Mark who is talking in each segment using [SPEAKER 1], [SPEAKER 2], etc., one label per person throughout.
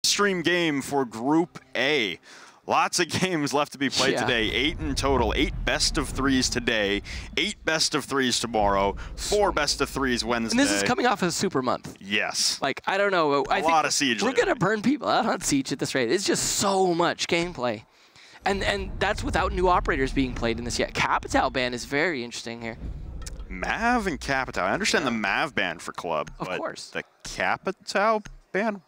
[SPEAKER 1] Stream game for Group A. Lots of games left to be played today. 8 in total. 8 best of 3s today. 8 best of 3s tomorrow. 4 best of 3s Wednesday.
[SPEAKER 2] And this is coming off a super month.
[SPEAKER 1] Yes.
[SPEAKER 2] Like, I don't know. I think
[SPEAKER 1] a lot of Siege.
[SPEAKER 2] We're going to burn people out on Siege at this rate. It's just so much gameplay. And that's without new operators being played in this yet. Capital ban is very interesting here.
[SPEAKER 1] Mav and Capital. I understand the Mav ban for Club.
[SPEAKER 2] Of course.
[SPEAKER 1] The Capital ban?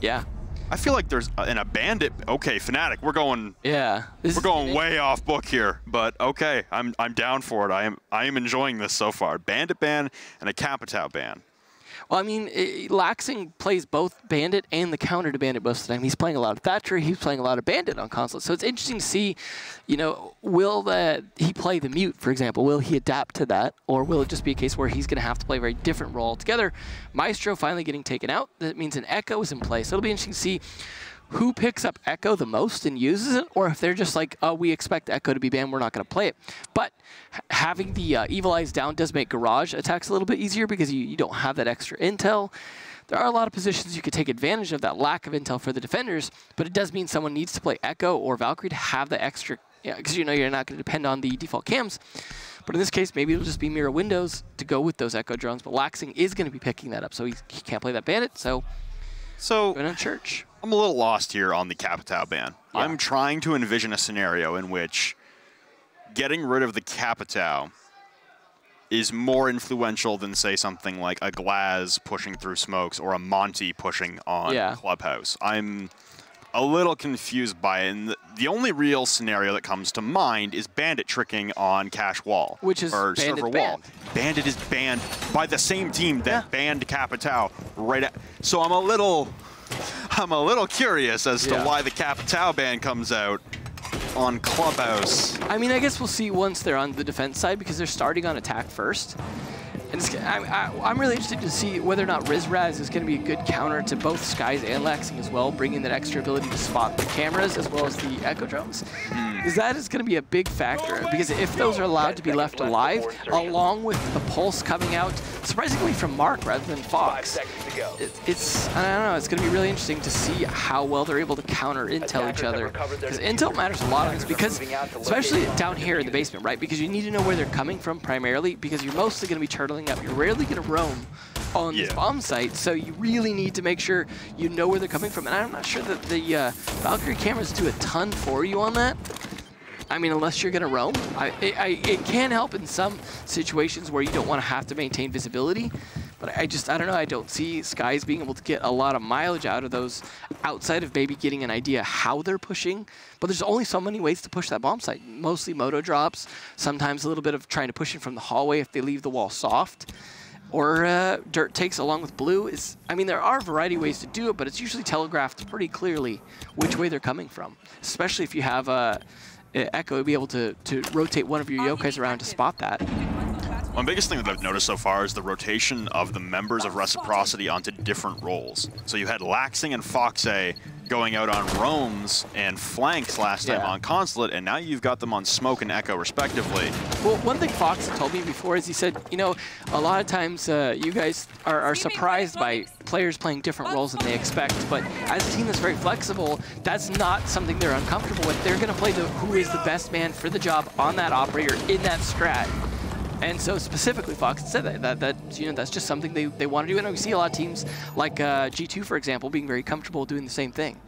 [SPEAKER 2] Yeah.
[SPEAKER 1] I feel like there's a Bandit. Okay, Fnatic, we're going.
[SPEAKER 2] Yeah,
[SPEAKER 1] we're going way off book here, but okay, I'm down for it. I am enjoying this so far. Bandit ban and a Capital ban.
[SPEAKER 2] Well, I mean, Laxing plays both Bandit and the counter to Bandit most of the time. He's playing a lot of Thatcher. He's playing a lot of Bandit on console. So it's interesting to see, you know, will he play the mute, for example? Will he adapt to that? Or will it just be a case where he's going to have to play a very different role altogether? Maestro finally getting taken out. That means an Echo is in play. So it'll be interesting to see who picks up Echo the most and uses it, or if they're just like, oh, we expect Echo to be banned, we're not going to play it. But having the Evil Eyes down does make Garage attacks a little bit easier because you don't have that extra intel. There are a lot of positions you could take advantage of that lack of intel for the defenders, but it does mean someone needs to play Echo or Valkyrie to have the extra, because you know you're not going to depend on the default cams. But in this case, maybe it'll just be mirror windows to go with those Echo drones, but Laxing is going to be picking that up, so he can't play that Bandit, so going on Church.
[SPEAKER 1] I'm a little lost here on the Capital ban. Yeah. I'm trying to envision a scenario in which getting rid of the Capital is more influential than, say, something like a Glaz pushing through smokes or a Monty pushing on Clubhouse. I'm a little confused by it. And the only real scenario that comes to mind is Bandit tricking on Cash Wall.
[SPEAKER 2] Which is
[SPEAKER 1] or server wall. Bandit is banned by the same team that banned Capital right at. So I'm a little curious as to why the Capital ban comes out on Clubhouse.
[SPEAKER 2] I mean, I guess we'll see once they're on the defense side because they're starting on attack first. And I'm really interested to see whether or not Rizraz is going to be a good counter to both Skies and Laxing as well, bringing that extra ability to spot the cameras as well as the Echo drones. Because that is going to be a big factor. Because if those are allowed to be left alive, along with the pulse coming out, surprisingly from Mark rather than Fox, it's I don't know, it's going to be really interesting to see how well they're able to counter intel each other. Because intel matters a lot on this, because especially down here in the basement, right? Because you need to know where they're coming from primarily, because you're mostly going to be turtling up. You're rarely going to roam on this bomb site, so you really need to make sure you know where they're coming from. And I'm not sure that the Valkyrie cameras do a ton for you on that. I mean, unless you're going to roam. It can help in some situations where you don't want to have to maintain visibility. But I don't know, I don't see Skies being able to get a lot of mileage out of those outside of maybe getting an idea how they're pushing. But there's only so many ways to push that bomb site. Mostly moto drops, sometimes a little bit of trying to push it from the hallway if they leave the wall soft. Or dirt takes along with blue. I mean, there are a variety of ways to do it, but it's usually telegraphed pretty clearly which way they're coming from. Especially if you have Echo to be able to rotate one of your yokais around to spot that.
[SPEAKER 1] One biggest thing that I've noticed so far is the rotation of the members of Reciprocity onto different roles. So you had Laxing and Foxay going out on roams and flanks last time on Consulate, and now you've got them on Smoke and Echo respectively.
[SPEAKER 2] Well, one thing Fox told me before is he said, you know, a lot of times you guys are surprised by players playing different roles than they expect, but as a team that's very flexible, that's not something they're uncomfortable with. They're going to play who is the best man for the job on that operator in that strat. And so specifically, Fox said that you know, that's just something they want to do. And we see a lot of teams like G2, for example, being very comfortable doing the same thing.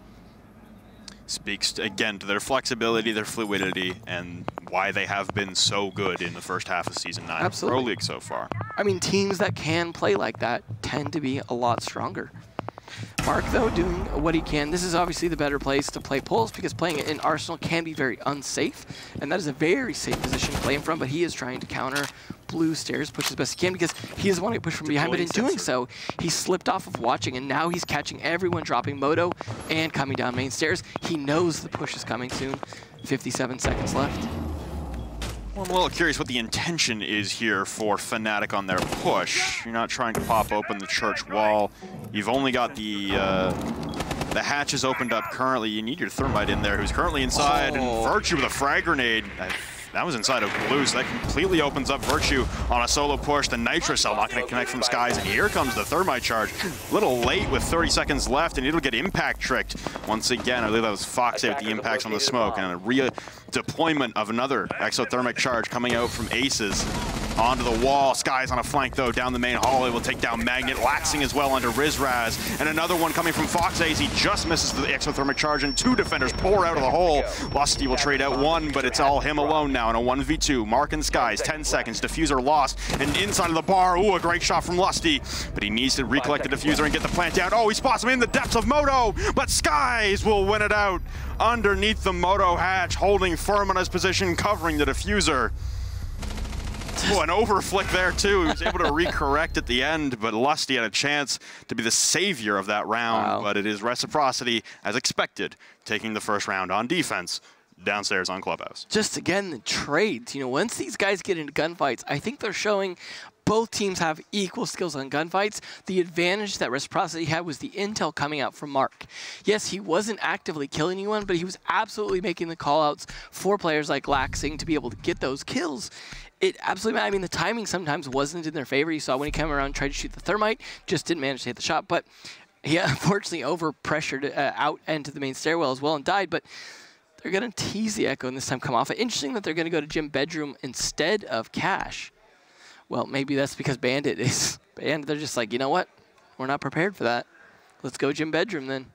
[SPEAKER 1] Speaks, again, to their flexibility, their fluidity, and why they have been so good in the first half of Season 9 of Pro League so far.
[SPEAKER 2] I mean, teams that can play like that tend to be a lot stronger. Mark, though, doing what he can. This is obviously the better place to play Pulse, because playing it in Arsenal can be very unsafe, and that is a very safe position to play him from, but he is trying to counter blue stairs, push as best he can, because he doesn't want to get pushed from behind, but in doing so, he slipped off of watching, and now he's catching everyone dropping Moto and coming down main stairs. He knows the push is coming soon. 57 seconds left.
[SPEAKER 1] Well, I'm a little curious what the intention is here for Fnatic on their push. You're not trying to pop open the church wall. You've only got the hatches opened up currently. You need your Thermite in there, who's currently inside, and Virtue with a frag grenade. That was inside of blue, so that completely opens up Virtue on a solo push. The Nitro Cell not going to connect from Skies, and here comes the Thermite charge. A little late with 30 seconds left, and it'll get impact tricked. Once again, I believe that was Foxy with the impacts on the smoke, and a redeployment of another exothermic charge coming out from Aces. Onto the wall, Skies on a flank though, down the main hallway will take down Magnet, laxing as well under Rizraz, and another one coming from Fox Ace. He just misses the exothermic charge, and two defenders pour out of the hole. Lusty will trade out one, but it's all him alone now in a 1v2. Mark and Skies, 10 seconds, diffuser lost, and inside of the bar, ooh, a great shot from Lusty, but he needs to recollect the diffuser and get the plant down. Oh, he spots him in the depths of Moto, but Skies will win it out underneath the Moto hatch, holding firm on his position, covering the diffuser. Oh, an overflick there too. He was able to recorrect at the end, but Lusty had a chance to be the savior of that round. Wow. But it is Reciprocity, as expected, taking the first round on defense downstairs on Clubhouse.
[SPEAKER 2] Just again, the trades. You know, once these guys get into gunfights, I think they're showing both teams have equal skills on gunfights. The advantage that Reciprocity had was the intel coming out from Mark. Yes, he wasn't actively killing anyone, but he was absolutely making the callouts for players like Laxing to be able to get those kills. It absolutely, I mean, the timing sometimes wasn't in their favor. You saw when he came around and tried to shoot the Thermite, just didn't manage to hit the shot, but he unfortunately over-pressured out into the main stairwell as well and died, but they're going to tease the Echo and this time come off it. Interesting that they're going to go to Gym Bedroom instead of Cash. Well, maybe that's because Bandit is, and they're just like, you know what? We're not prepared for that. Let's go Gym Bedroom then.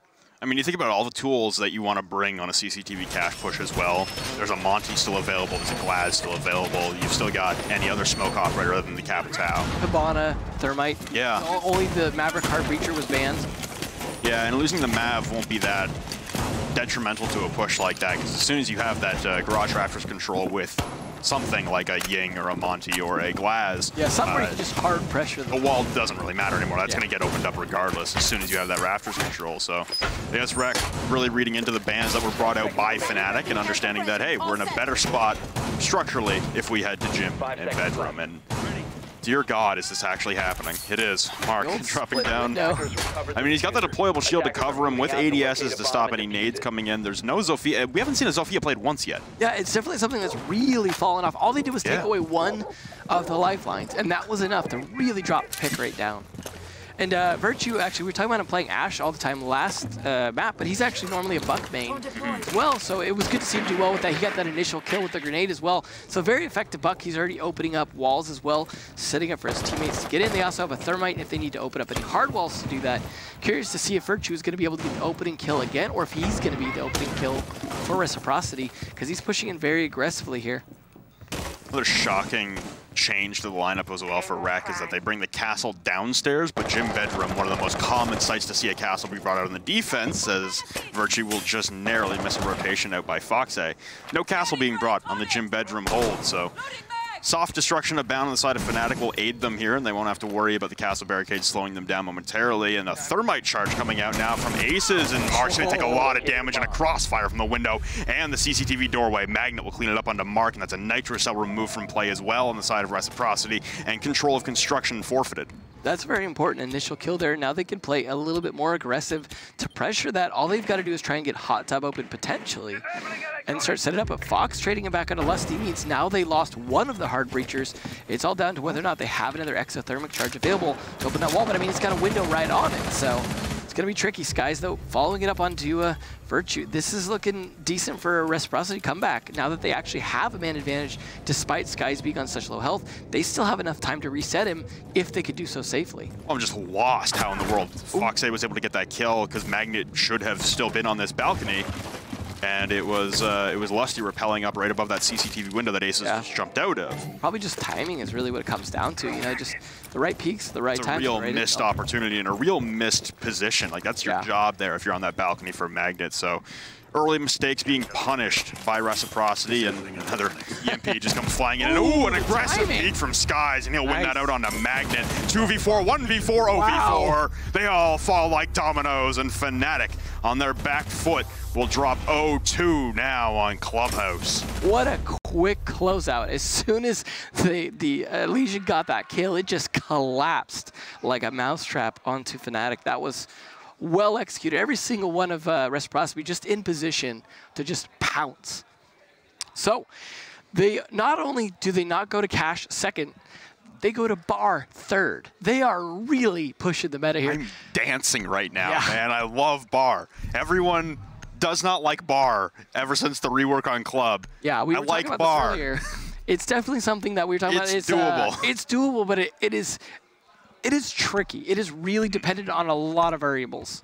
[SPEAKER 1] I mean, you think about all the tools that you want to bring on a CCTV cache push as well. There's a Monty still available, there's a Glaz still available. You've still got any other smoke operator other than the Capitao.
[SPEAKER 2] Hibana, Thermite.
[SPEAKER 1] Yeah.
[SPEAKER 2] Only the Maverick Heart Breacher was banned.
[SPEAKER 1] Yeah, and losing the Mav won't be that detrimental to a push like that, because as soon as you have that Garage Raptors control with something like a Ying or a Monty or a Glaz.
[SPEAKER 2] Yeah, somebody can just hard pressure them.
[SPEAKER 1] The wall doesn't really matter anymore. That's going to get opened up regardless as soon as you have that Raptors control. So I guess Rec really reading into the bans that were brought out by Fnatic and understanding that, hey, we're in a better spot structurally if we head to Gym and Bedroom. And dear God, is this actually happening? It is. Mark dropping down. I mean, he's got the deployable shield to cover him with ADSs to stop any nades coming in. There's no Zofia. We haven't seen a Zofia played once yet.
[SPEAKER 2] Yeah, it's definitely something that's really fallen off. All they did was take away one of the lifelines, and that was enough to really drop the pick rate down. And Virtue, actually, we were talking about him playing Ashe all the time last map, but he's actually normally a Buck main as well, so it was good to see him do well with that. He got that initial kill with the grenade as well. So very effective Buck. He's already opening up walls as well, setting up for his teammates to get in. They also have a Thermite if they need to open up any hard walls to do that. Curious to see if Virtue is going to be able to get the opening kill again, or if he's going to be the opening kill for Reciprocity, because he's pushing in very aggressively here.
[SPEAKER 1] Another shocking change to the lineup as well for Rec is that they bring the castle downstairs, but Gym Bedroom, one of the most common sites to see a castle be brought out on the defense, as Virtue will just narrowly miss a rotation out by Foxay. No castle being brought on the Gym Bedroom hold, so soft destruction abound on the side of Fnatic will aid them here, and they won't have to worry about the castle barricade slowing them down momentarily. And a Thermite charge coming out now from Aces, and Mark's going to take a lot of damage and a crossfire from the window and the CCTV doorway. Magnet will clean it up onto Mark, and that's a Nitro Cell removed from play as well on the side of Reciprocity, and control of construction forfeited.
[SPEAKER 2] That's very important. Initial kill there. Now they can play a little bit more aggressive to pressure that. All they've got to do is try and get Hot Tub open potentially and start setting up. But Fox trading it back onto Lusty means now they lost one of the hard breachers. It's all down to whether or not they have another exothermic charge available to open that wall. But I mean, it's got a window right on it, so it's going to be tricky. Skies, though, following it up onto Virtue. This is looking decent for a Reciprocity comeback. Now that they actually have a man advantage, despite Skies being on such low health, they still have enough time to reset him if they could do so safely.
[SPEAKER 1] I'm just lost how in the world Foxay was able to get that kill, because Magnet should have still been on this balcony. And it was Lusty rappelling up right above that CCTV window that Aces just jumped out of.
[SPEAKER 2] Probably just timing is really what it comes down to. You know, just the right peaks, the right time.
[SPEAKER 1] It's a real missed opportunity and a real missed position. Like, that's your job there if you're on that balcony for Magnet. So early mistakes being punished by Reciprocity, and another EMP just comes flying in. And ooh, an aggressive peek from Skies, and he'll win that out onto Magnet. 2v4, 1v4, 0v4. They all fall like dominoes, and Fnatic on their back foot will drop 0-2 now on Clubhouse.
[SPEAKER 2] What a quick closeout. As soon as the Legion got that kill, it just collapsed like a mousetrap onto Fnatic. That was well executed. Every single one of Reciprocity just in position to just pounce. So They not only do they not go to cash second, they go to bar third. They are really pushing the meta here.
[SPEAKER 1] I'm dancing right now, man. I love bar. Everyone does not like bar ever since the rework on club.
[SPEAKER 2] Yeah, we were talking about this earlier. It's definitely something that we were talking about.
[SPEAKER 1] It's doable.
[SPEAKER 2] It's doable, but it is tricky. It is really dependent on a lot of variables.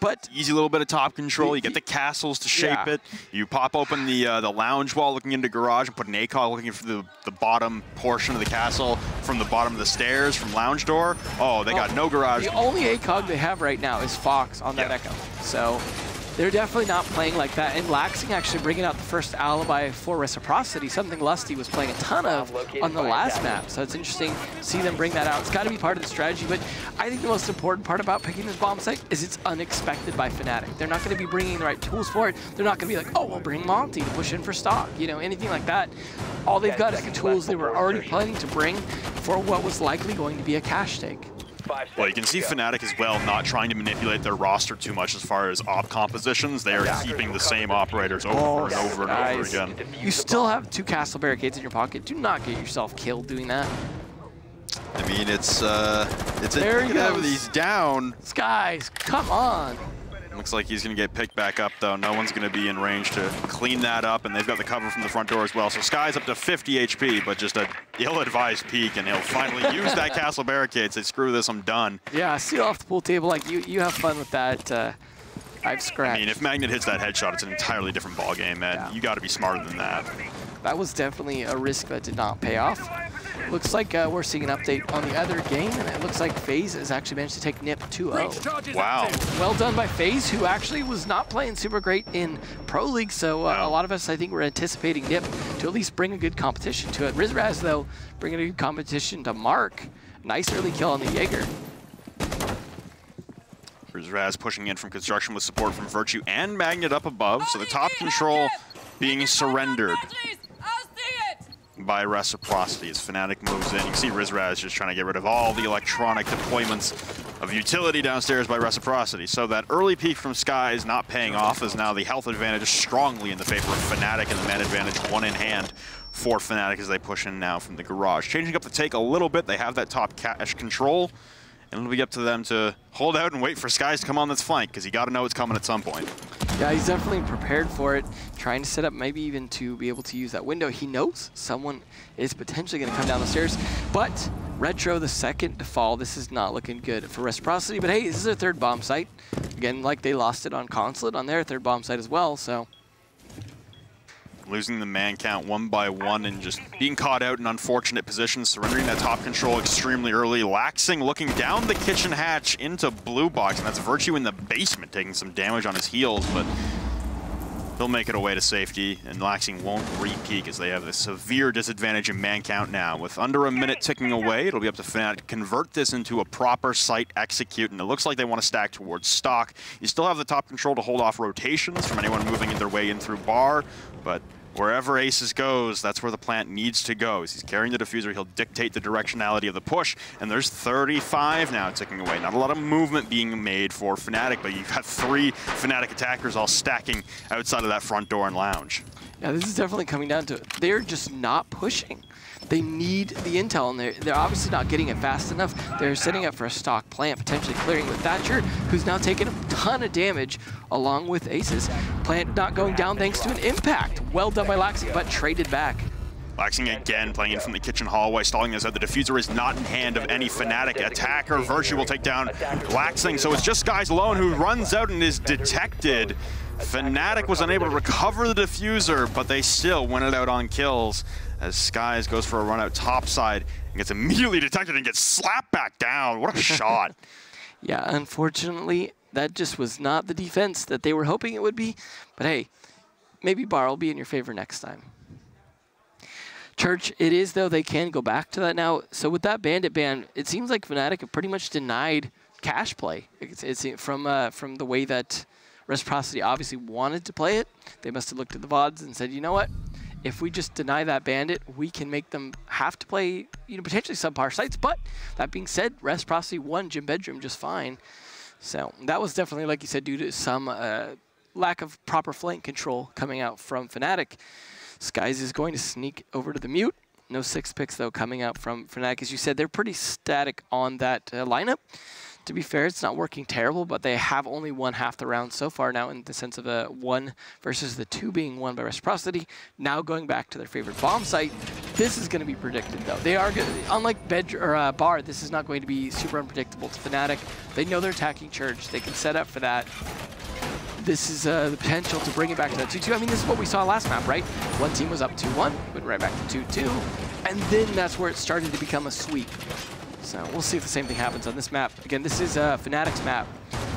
[SPEAKER 2] But
[SPEAKER 1] easy little bit of top control. You get the castles to shape it. You pop open the lounge wall looking into garage and put an ACOG looking for the bottom portion of the castle from the bottom of the stairs from lounge door. Oh, they got no garage.
[SPEAKER 2] The only ACOG they have right now is Fox on that Echo. So they're definitely not playing like that. And Laxing actually bringing out the first alibi for Reciprocity, something Lusty was playing a ton of on the last map. So it's interesting to see them bring that out. It's got to be part of the strategy. But I think the most important part about picking this bomb site is it's unexpected by Fnatic. They're not going to be bringing the right tools for it. They're not going to be like, oh, we'll bring Monty to push in for stock. You know, anything like that. All they've got is the tools they were already planning to bring for what was likely going to be a cash take.
[SPEAKER 1] Well, you can see Fnatic as well not trying to manipulate their roster too much as far as op compositions. They are keeping the same operators over and over and over again.
[SPEAKER 2] You still have 2 castle barricades in your pocket. Do not get yourself killed doing that.
[SPEAKER 1] I mean, it's he's down.
[SPEAKER 2] Skies, come on.
[SPEAKER 1] Looks like he's going to get picked back up, though. No one's going to be in range to clean that up, and they've got the cover from the front door as well. So Sky's up to 50 HP, but just a ill-advised peek, and he'll finally use that castle barricade. Say, screw this, I'm done.
[SPEAKER 2] Yeah, steal off the pool table. Like, you have fun with that. I've scratched.
[SPEAKER 1] I mean, if Magnet hits that headshot, it's an entirely different ballgame, man. Yeah. You got to be smarter than that.
[SPEAKER 2] That was definitely a risk that did not pay off. Looks like we're seeing an update on the other game, and it looks like FaZe has actually managed to take NIP 2-0.
[SPEAKER 1] Wow.
[SPEAKER 2] Well done by FaZe, who actually was not playing super great in Pro League, so a lot of us, I think, were anticipating NIP to at least bring a good competition to it. Rizraz, though, bringing a good competition to Mark. Nice early kill on the Jaeger.
[SPEAKER 1] Rizraz pushing in from construction with support from Virtue and Magnet up above, so the top control being surrendered by Reciprocity as Fnatic moves in. You can see Rizraz just trying to get rid of all the electronic deployments of utility downstairs by Reciprocity. So that early peak from Sky is not paying off, as now the health advantage is strongly in the favor of Fnatic, and the man advantage one in hand for Fnatic as they push in now from the garage. Changing up the take a little bit, they have that top cash control, and it'll be up to them to hold out and wait for Skies to come on this flank, because you got to know it's coming at some point.
[SPEAKER 2] Yeah, he's definitely prepared for it, trying to set up maybe even to be able to use that window. He knows someone is potentially going to come down the stairs, but Retro the second to fall. This is not looking good for Reciprocity, but hey, this is their third bomb site. Again, like they lost it on Consulate on their third bomb site as well, so.
[SPEAKER 1] Losing the man count one by one and just being caught out in unfortunate positions, surrendering that top control extremely early. Laxing looking down the kitchen hatch into blue box, and that's Virtue in the basement taking some damage on his heels, but he'll make it away to safety, and Laxing won't re-peek as they have a severe disadvantage in man count now. With under a minute ticking away, it'll be up to Fnatic to convert this into a proper site execute, and it looks like they want to stack towards stock. You still have the top control to hold off rotations from anyone moving in their way in through bar, but wherever Aces goes, that's where the plant needs to go. As he's carrying the diffuser, he'll dictate the directionality of the push, and there's 35 now ticking away. Not a lot of movement being made for Fnatic, but you've got 3 Fnatic attackers all stacking outside of that front door and lounge.
[SPEAKER 2] Yeah, this is definitely coming down to it. They're just not pushing. They need the intel, and they're obviously not getting it fast enough. They're setting up for a stock plant, potentially clearing with Thatcher, who's now taking a ton of damage along with Aces. Plant not going down thanks to an impact. Well done by Laxing, but traded back.
[SPEAKER 1] Laxing again, playing in from the kitchen hallway, stalling this out. The diffuser is not in hand of any Fnatic attacker. Virtue will take down Laxing, so it's just Skies alone who runs out and is detected. Fnatic was unable to recover the diffuser, but they still win it out on kills as Skies goes for a run out topside and gets immediately detected and gets slapped back down. What a shot.
[SPEAKER 2] Yeah, unfortunately, that just was not the defense that they were hoping it would be. But hey, maybe Bar will be in your favor next time. Church, it is, though, they can go back to that now. So with that Bandit ban, it seems like Fnatic have pretty much denied cash play. It's from the way that Reciprocity obviously wanted to play it. They must have looked at the VODs and said, you know what? If we just deny that Bandit, we can make them have to play, potentially subpar sites. But that being said, Reciprocity won Gym Bedroom just fine. So that was definitely, like you said, due to some lack of proper flank control coming out from Fnatic. Skies is going to sneak over to the mute. No 6 picks, though, coming out from Fnatic. As you said, they're pretty static on that lineup. To be fair, it's not working terrible, but they have only won half the round so far now in the sense of a 1 versus the 2 being won by Reciprocity. Now going back to their favorite bomb site. This is going to be predicted, though. They are good. Unlike Bar, this is not going to be super unpredictable to Fnatic. They know they're attacking Church. They can set up for that. This is the potential to bring it back to that 2-2. I mean, this is what we saw last map, right? One team was up 2-1, went right back to 2-2, and then that's where it started to become a sweep. So we'll see if the same thing happens on this map. Again, this is Fnatic's map,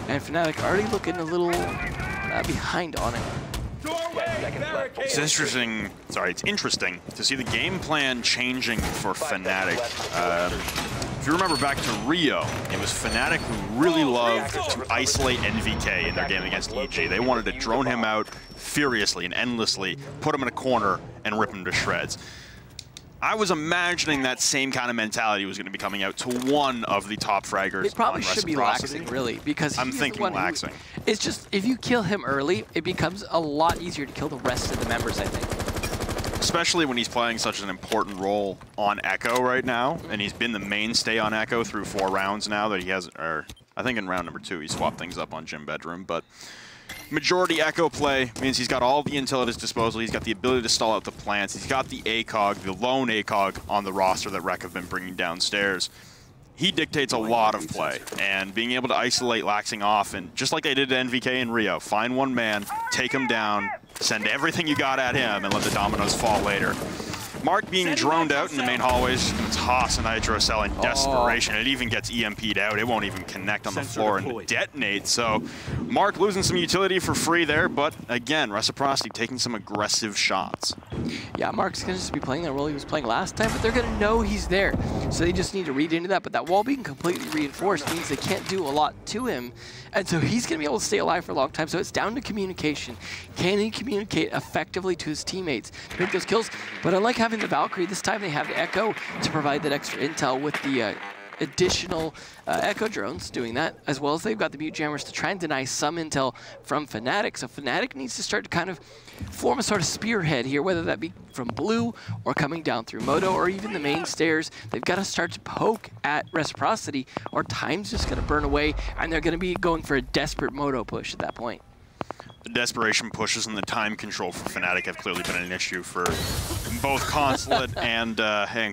[SPEAKER 2] and Fnatic already looking a little behind on it.
[SPEAKER 1] It's interesting. Sorry, it's interesting to see the game plan changing for Fnatic. If you remember back to Rio, it was Fnatic who really loved to isolate NVK in their game against EG. They wanted to drone him out furiously and endlessly, put him in a corner, and rip him to shreds. I was imagining that same kind of mentality was going to be coming out to one of the top fraggers.
[SPEAKER 2] It probably should be laxing, really, because
[SPEAKER 1] I'm thinking laxing.
[SPEAKER 2] It's just, if you kill him early, it becomes a lot easier to kill the rest of the members, I think.
[SPEAKER 1] Especially when he's playing such an important role on Echo right now, and he's been the mainstay on Echo through 4 rounds now that he has, or I think in round number 2 he swapped things up on Gym Bedroom, but majority Echo play means he's got all the intel at his disposal. He's got the ability to stall out the plants. He's got the ACOG, the lone ACOG on the roster that Rec have been bringing downstairs. He dictates a lot of play, and being able to isolate Laxing off, and just like they did to NVK in Rio, find one man, take him down, send everything you got at him, and let the dominoes fall later. Mark being droned out in the main hallways, and toss a Nitro Cell in desperation. It even gets EMP'd out. It won't even connect on the floor and detonate. So Mark losing some utility for free there, but again, Reciprocity taking some aggressive shots.
[SPEAKER 2] Yeah, Mark's going to just be playing that role he was playing last time, but they're going to know he's there. So they just need to read into that. But that wall being completely reinforced means they can't do a lot to him. And so he's going to be able to stay alive for a long time. So it's down to communication. Can he communicate effectively to his teammates to make those kills? But unlike having the Valkyrie, this time they have the Echo to provide that extra intel with the additional Echo drones doing that, as well as they've got the Mute Jammers to try and deny some intel from Fnatic. So Fnatic needs to start to kind of form a sort of spearhead here, whether that be from blue or coming down through Moto or even the main stairs. They've got to start to poke at Reciprocity or time's just going to burn away, and they're going to be going for a desperate Moto push at that point.
[SPEAKER 1] The desperation pushes and the time control for Fnatic have clearly been an issue for both Consulate and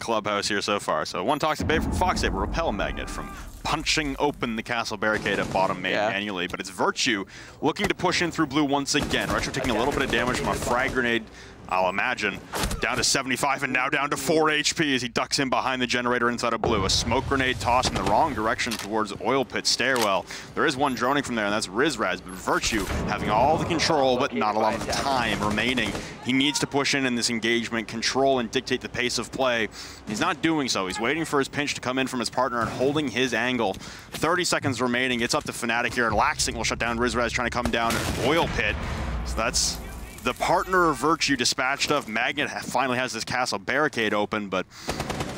[SPEAKER 1] Clubhouse here so far. So one Toxic Bay from Foxsaber, Repel Magnet from punching open the castle barricade at bottom main manually, but it's Virtue looking to push in through blue once again. Retro taking a little bit of damage from a frag grenade, I'll imagine, down to 75 and now down to 4 HP as he ducks in behind the generator inside of blue. A smoke grenade tossed in the wrong direction towards Oil Pit Stairwell. There is one droning from there, and that's Rizraz, but Virtue having all the control but not a lot of time remaining. He needs to push in this engagement, control and dictate the pace of play. He's not doing so. He's waiting for his pinch to come in from his partner and holding his angle. 30 seconds remaining. It's up to Fnatic here, and Laxing will shut down Rizraz trying to come down Oil Pit. So that's the partner of Virtue dispatched of. Magnet finally has this castle barricade open, but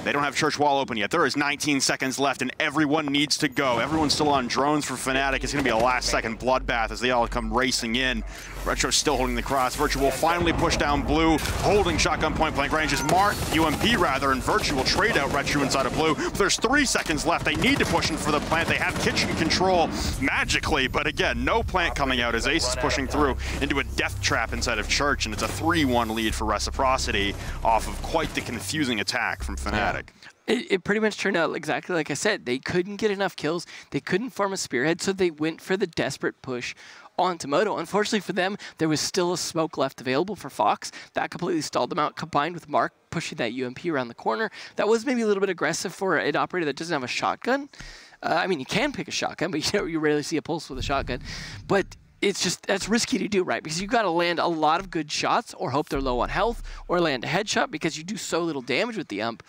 [SPEAKER 1] they don't have Church Wall open yet. There is 19 seconds left, and everyone needs to go. Everyone's still on drones for Fnatic. It's going to be a last-second bloodbath as they all come racing in. Retro still holding the cross. Virtue will finally push down blue, holding shotgun point-blank range as Mark, UMP rather, and Virtue will trade out Retro inside of blue. There's 3 seconds left. They need to push in for the plant. They have kitchen control magically, but again, no plant coming out as Ace is pushing through into a death trap inside of Church, and it's a 3-1 lead for Reciprocity off of quite the confusing attack from Fnatic.
[SPEAKER 2] It pretty much turned out exactly like I said. They couldn't get enough kills. They couldn't form a spearhead, so they went for the desperate push onto Moto. Unfortunately for them, there was still a smoke left available for Fox. That completely stalled them out, combined with Mark pushing that UMP around the corner. That was maybe a little bit aggressive for an operator that doesn't have a shotgun. I mean, you can pick a shotgun, but you rarely see a pulse with a shotgun. But it's just, that's risky to do, right? Because you've got to land a lot of good shots or hope they're low on health or land a headshot because you do so little damage with the ump.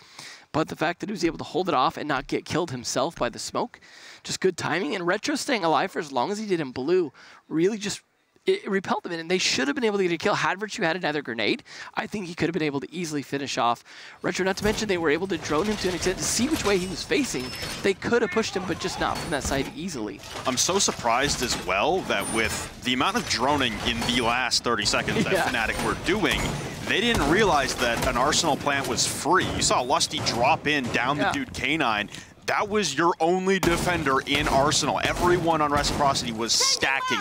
[SPEAKER 2] But the fact that he was able to hold it off and not get killed himself by the smoke, just good timing. And Retro staying alive for as long as he did in blue really just it repelled them, and they should have been able to get a kill. Had Virtue had another grenade, I think he could have been able to easily finish off Retro. Not to mention they were able to drone him to an extent to see which way he was facing. They could have pushed him, but just not from that side easily.
[SPEAKER 1] I'm so surprised as well that with the amount of droning in the last 30 seconds that Fnatic were doing, they didn't realize that an Arsenal plant was free. You saw Lusty drop in down the dude K9. That was your only defender in Arsenal. Everyone on Reciprocity was stacking,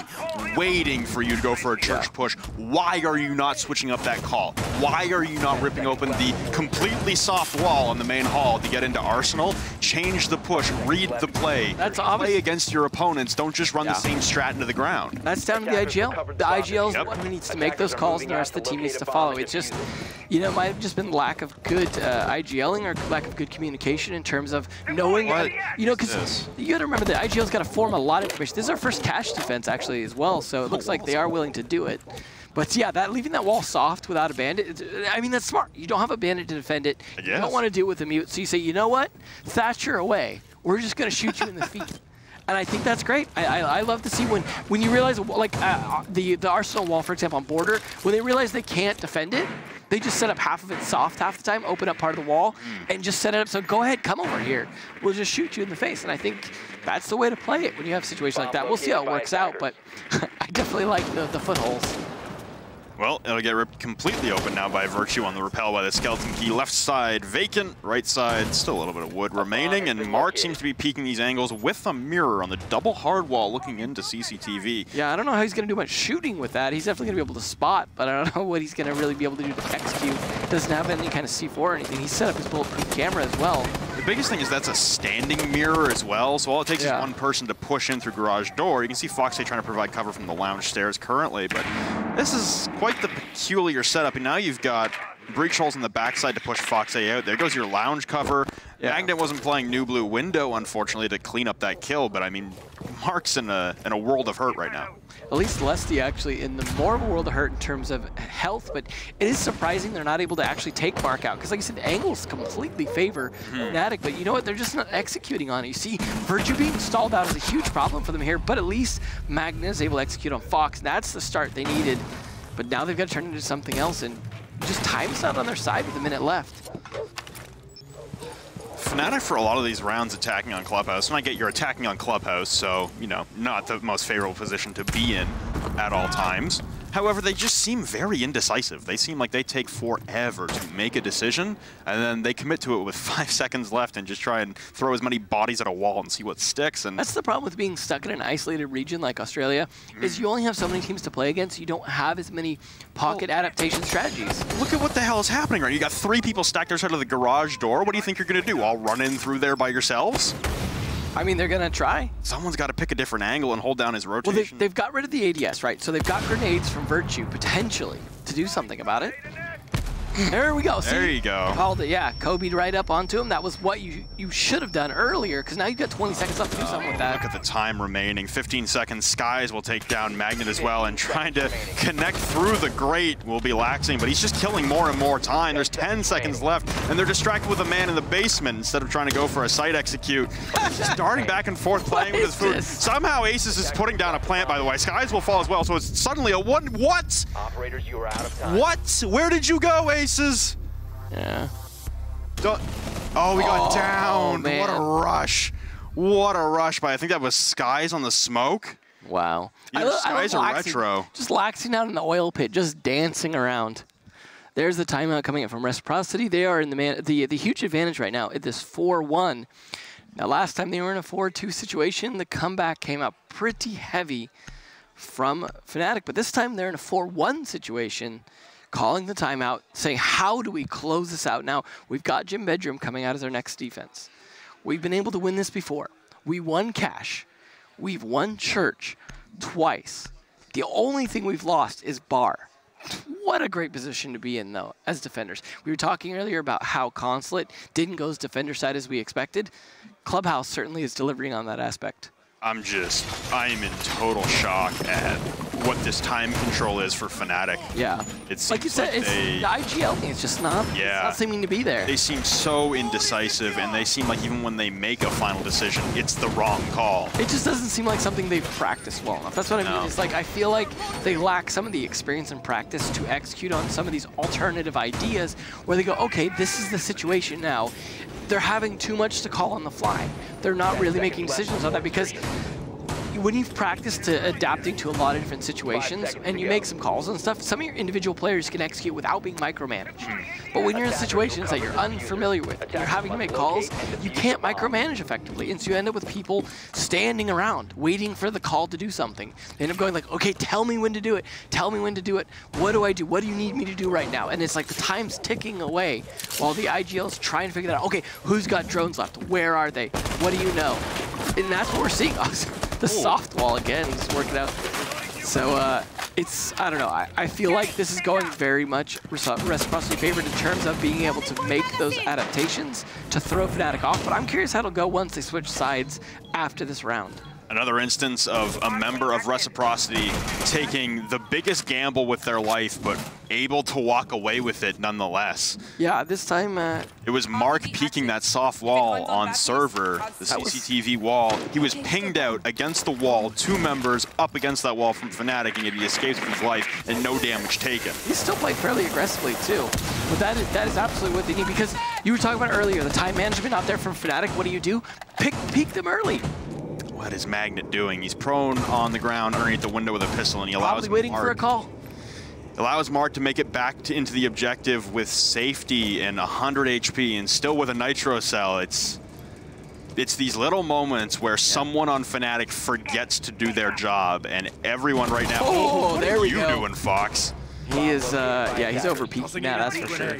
[SPEAKER 1] waiting for you to go for a church push. Why are you not switching up that call? Why are you not ripping open the completely soft wall on the main hall to get into Arsenal? Change the push, read the play.
[SPEAKER 2] That's obvious.
[SPEAKER 1] Play against your opponents. Don't just run the same strat into the ground.
[SPEAKER 2] That's down to the IGL. The IGL is the one who needs to make those calls, and the rest of the team needs to follow. It's just, you know, it might have just been lack of good IGLing or lack of good communication in terms of knowing. You know, because you got to remember that IGL's got to form a lot of information. This is our first cash defense, actually, as well, so it looks like they are willing to do it. But yeah, leaving that wall soft without a bandit, I mean, that's smart. You don't have a bandit to defend it. You don't want to do it with a mute, so you say, you know what? Thatcher away. We're just going to shoot you in the feet. And I think that's great. I love to see when you realize, like the Arsenal wall, for example, on border, when they realize they can't defend it, they just set up half of it soft half the time, open up part of the wall, and just set it up. So go ahead, come over here. We'll just shoot you in the face. And I think that's the way to play it when you have situations like that. We'll see how it works out, but I definitely like the footholds.
[SPEAKER 1] Well, it'll get ripped completely open now by Virtue on the repel by the Skeleton Key. Left side vacant, right side still a little bit of wood remaining, and Mark seems to be peeking these angles with a mirror on the double hard wall looking into CCTV.
[SPEAKER 2] Yeah, I don't know how he's going to do much shooting with that. He's definitely going to be able to spot, but I don't know what he's going to really be able to do to execute. Doesn't have any kind of C4 or anything. He's set up his bulletproof camera as well.
[SPEAKER 1] The biggest thing is that's a standing mirror as well, so all it takes is one person to push in through garage door. You can see Foxy trying to provide cover from the lounge stairs currently, but this is quite the peculiar setup, and now you've got breach holes in the backside to push Foxy out. There goes your lounge cover. Magnet wasn't playing New Blue Window, unfortunately, to clean up that kill, but I mean, Mark's in a world of hurt right now.
[SPEAKER 2] At least Lusty actually in the more of a world of hurt in terms of health, but it is surprising they're not able to actually take Mark out, because like I said, the angles completely favor Fnatic, but you know what, they're just not executing on it. You see, Virtue being stalled out is a huge problem for them here, but at least Magnet is able to execute on Fox, and that's the start they needed. But now they've got to turn into something else, and just time's not on their side with a minute left.
[SPEAKER 1] Fnatic for a lot of these rounds attacking on Clubhouse, and I get you're attacking on Clubhouse, so, you know, not the most favorable position to be in at all times. However, they just seem very indecisive. They seem like they take forever to make a decision, and then they commit to it with 5 seconds left and just try and throw as many bodies at a wall and see what sticks. And
[SPEAKER 2] that's the problem with being stuck in an isolated region like Australia, is you only have so many teams to play against. You don't have as many pocket adaptation strategies.
[SPEAKER 1] Look at what the hell is happening right. You got 3 people stacked outside of the garage door. What do you think you're going to do? All run in through there by yourselves?
[SPEAKER 2] I mean, they're going to try.
[SPEAKER 1] Someone's got to pick a different angle and hold down his rotation.
[SPEAKER 2] Well, they've got rid of the ADS, right? So they've got grenades from Virtue, potentially, to do something about it. There we go. See?
[SPEAKER 1] There you go.
[SPEAKER 2] Called it, yeah. Kobe'd right up onto him. That was what you should have done earlier, because now you've got 20 seconds left to do something with that.
[SPEAKER 1] Look at the time remaining. 15 seconds. Skies will take down Magnet as well, and trying to connect through the grate will be laxing, but he's just killing more and more time. There's 10 seconds left, and they're distracted with a man in the basement instead of trying to go for a site execute. Starting back and forth, playing with his food. Somehow Aces is putting down a plant, by the way. Skies will fall as well, so it's suddenly a one. What?
[SPEAKER 3] Operators, you are out of time.
[SPEAKER 1] What? Where did you go, Aces?
[SPEAKER 2] Yeah.
[SPEAKER 1] Oh, we got down.
[SPEAKER 2] Man.
[SPEAKER 1] What a rush. What a rush by, I think that was Skies on the smoke.
[SPEAKER 2] Wow.
[SPEAKER 1] Yeah, Skies are retro.
[SPEAKER 2] Just laxing out in the oil pit, just dancing around. There's the timeout coming in from Reciprocity. They are in the huge advantage right now at this 4-1. Now, last time they were in a 4-2 situation, the comeback came out pretty heavy from Fnatic, but this time they're in a 4-1 situation, calling the timeout, saying, how do we close this out? Now, we've got Jim Bedroom coming out as our next defense. We've been able to win this before. We won Cash. We've won Church twice. The only thing we've lost is Bar. What a great position to be in, though, as defenders. We were talking earlier about how Consulate didn't go as defender side as we expected. Clubhouse certainly is delivering on that aspect.
[SPEAKER 1] I am in total shock at what this time control is for Fnatic.
[SPEAKER 2] Yeah.
[SPEAKER 1] It's
[SPEAKER 2] like you said, it's the IGL thing. It's just not, it's not seeming to be there.
[SPEAKER 1] They seem so indecisive, and they seem like even when they make a final decision, it's the wrong call.
[SPEAKER 2] It just doesn't seem like something they've practiced well enough. That's what I mean. It's like I feel like they lack some of the experience and practice to execute on some of these alternative ideas where they go, okay, this is the situation now. They're having too much to call on the fly. They're not really making decisions on that because when you've practiced to adapting to a lot of different situations and you make some calls and stuff, some of your individual players can execute without being micromanaged. But when you're in situations that you're unfamiliar with, and you're having to make calls, you can't micromanage effectively. And so you end up with people standing around, waiting for the call to do something. They end up going like, okay, tell me when to do it. Tell me when to do it. What do I do? What do you need me to do right now? And it's like the time's ticking away while the IGL's trying to figure that out. Okay, who's got drones left? Where are they? What do you know? And that's what we're seeing. The soft wall again, he's working out. So it's, I don't know, I feel like this is going very much Reciprocity favored in terms of being able to make those adaptations to throw Fnatic off, but I'm curious how it'll go once they switch sides after this round.
[SPEAKER 1] Another instance of a member of Reciprocity taking the biggest gamble with their life, but able to walk away with it nonetheless.
[SPEAKER 2] Yeah, this time...
[SPEAKER 1] it was Mark peeking that soft wall on server, the CCTV wall. He was pinged out against the wall, 2 members up against that wall from Fnatic, and yet he escapes with his life and no damage taken.
[SPEAKER 2] He's still playing fairly aggressively too, but that is absolutely what they need, because you were talking about earlier, the time management out there from Fnatic. What do? Peek them early.
[SPEAKER 1] What is Magnet doing? He's prone on the ground underneath the window with a pistol, and he allows
[SPEAKER 2] Probably waiting for a call.
[SPEAKER 1] Allows Mark to make it back into the objective with safety and 100 HP, and still with a nitro cell. It's these little moments where someone on Fnatic forgets to do their job, and everyone right now.
[SPEAKER 2] Oh,
[SPEAKER 1] what
[SPEAKER 2] there
[SPEAKER 1] are
[SPEAKER 2] we
[SPEAKER 1] you
[SPEAKER 2] go.
[SPEAKER 1] Doing, Fox?
[SPEAKER 2] He is, yeah, he's over peaking now, that's for sure.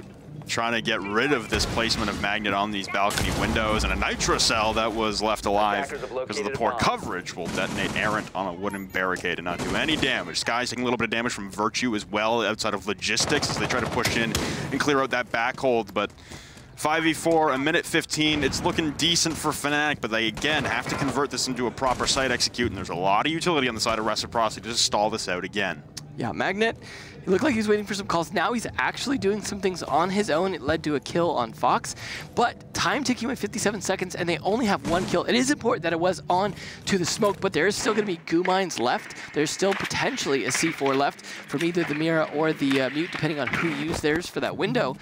[SPEAKER 1] Trying to get rid of this placement of Magnet on these balcony windows, and a nitro cell that was left alive because of the poor coverage will detonate errant on a wooden barricade and not do any damage. Sky's taking a little bit of damage from Virtue as well outside of logistics as they try to push in and clear out that back hold, but 5v4, a minute 15, it's looking decent for Fnatic, but they again have to convert this into a proper site execute, and there's a lot of utility on the side of Reciprocity to stall this out again. Yeah,
[SPEAKER 2] Magnet, it looked like he was waiting for some calls. Now he's actually doing some things on his own. It led to a kill on Fox, but time ticking with 57 seconds, and they only have 1 kill. It is important that it was on to the smoke, but there is still going to be goo mines left. There's still potentially a C4 left from either the Mira or the Mute, depending on who used theirs for that window.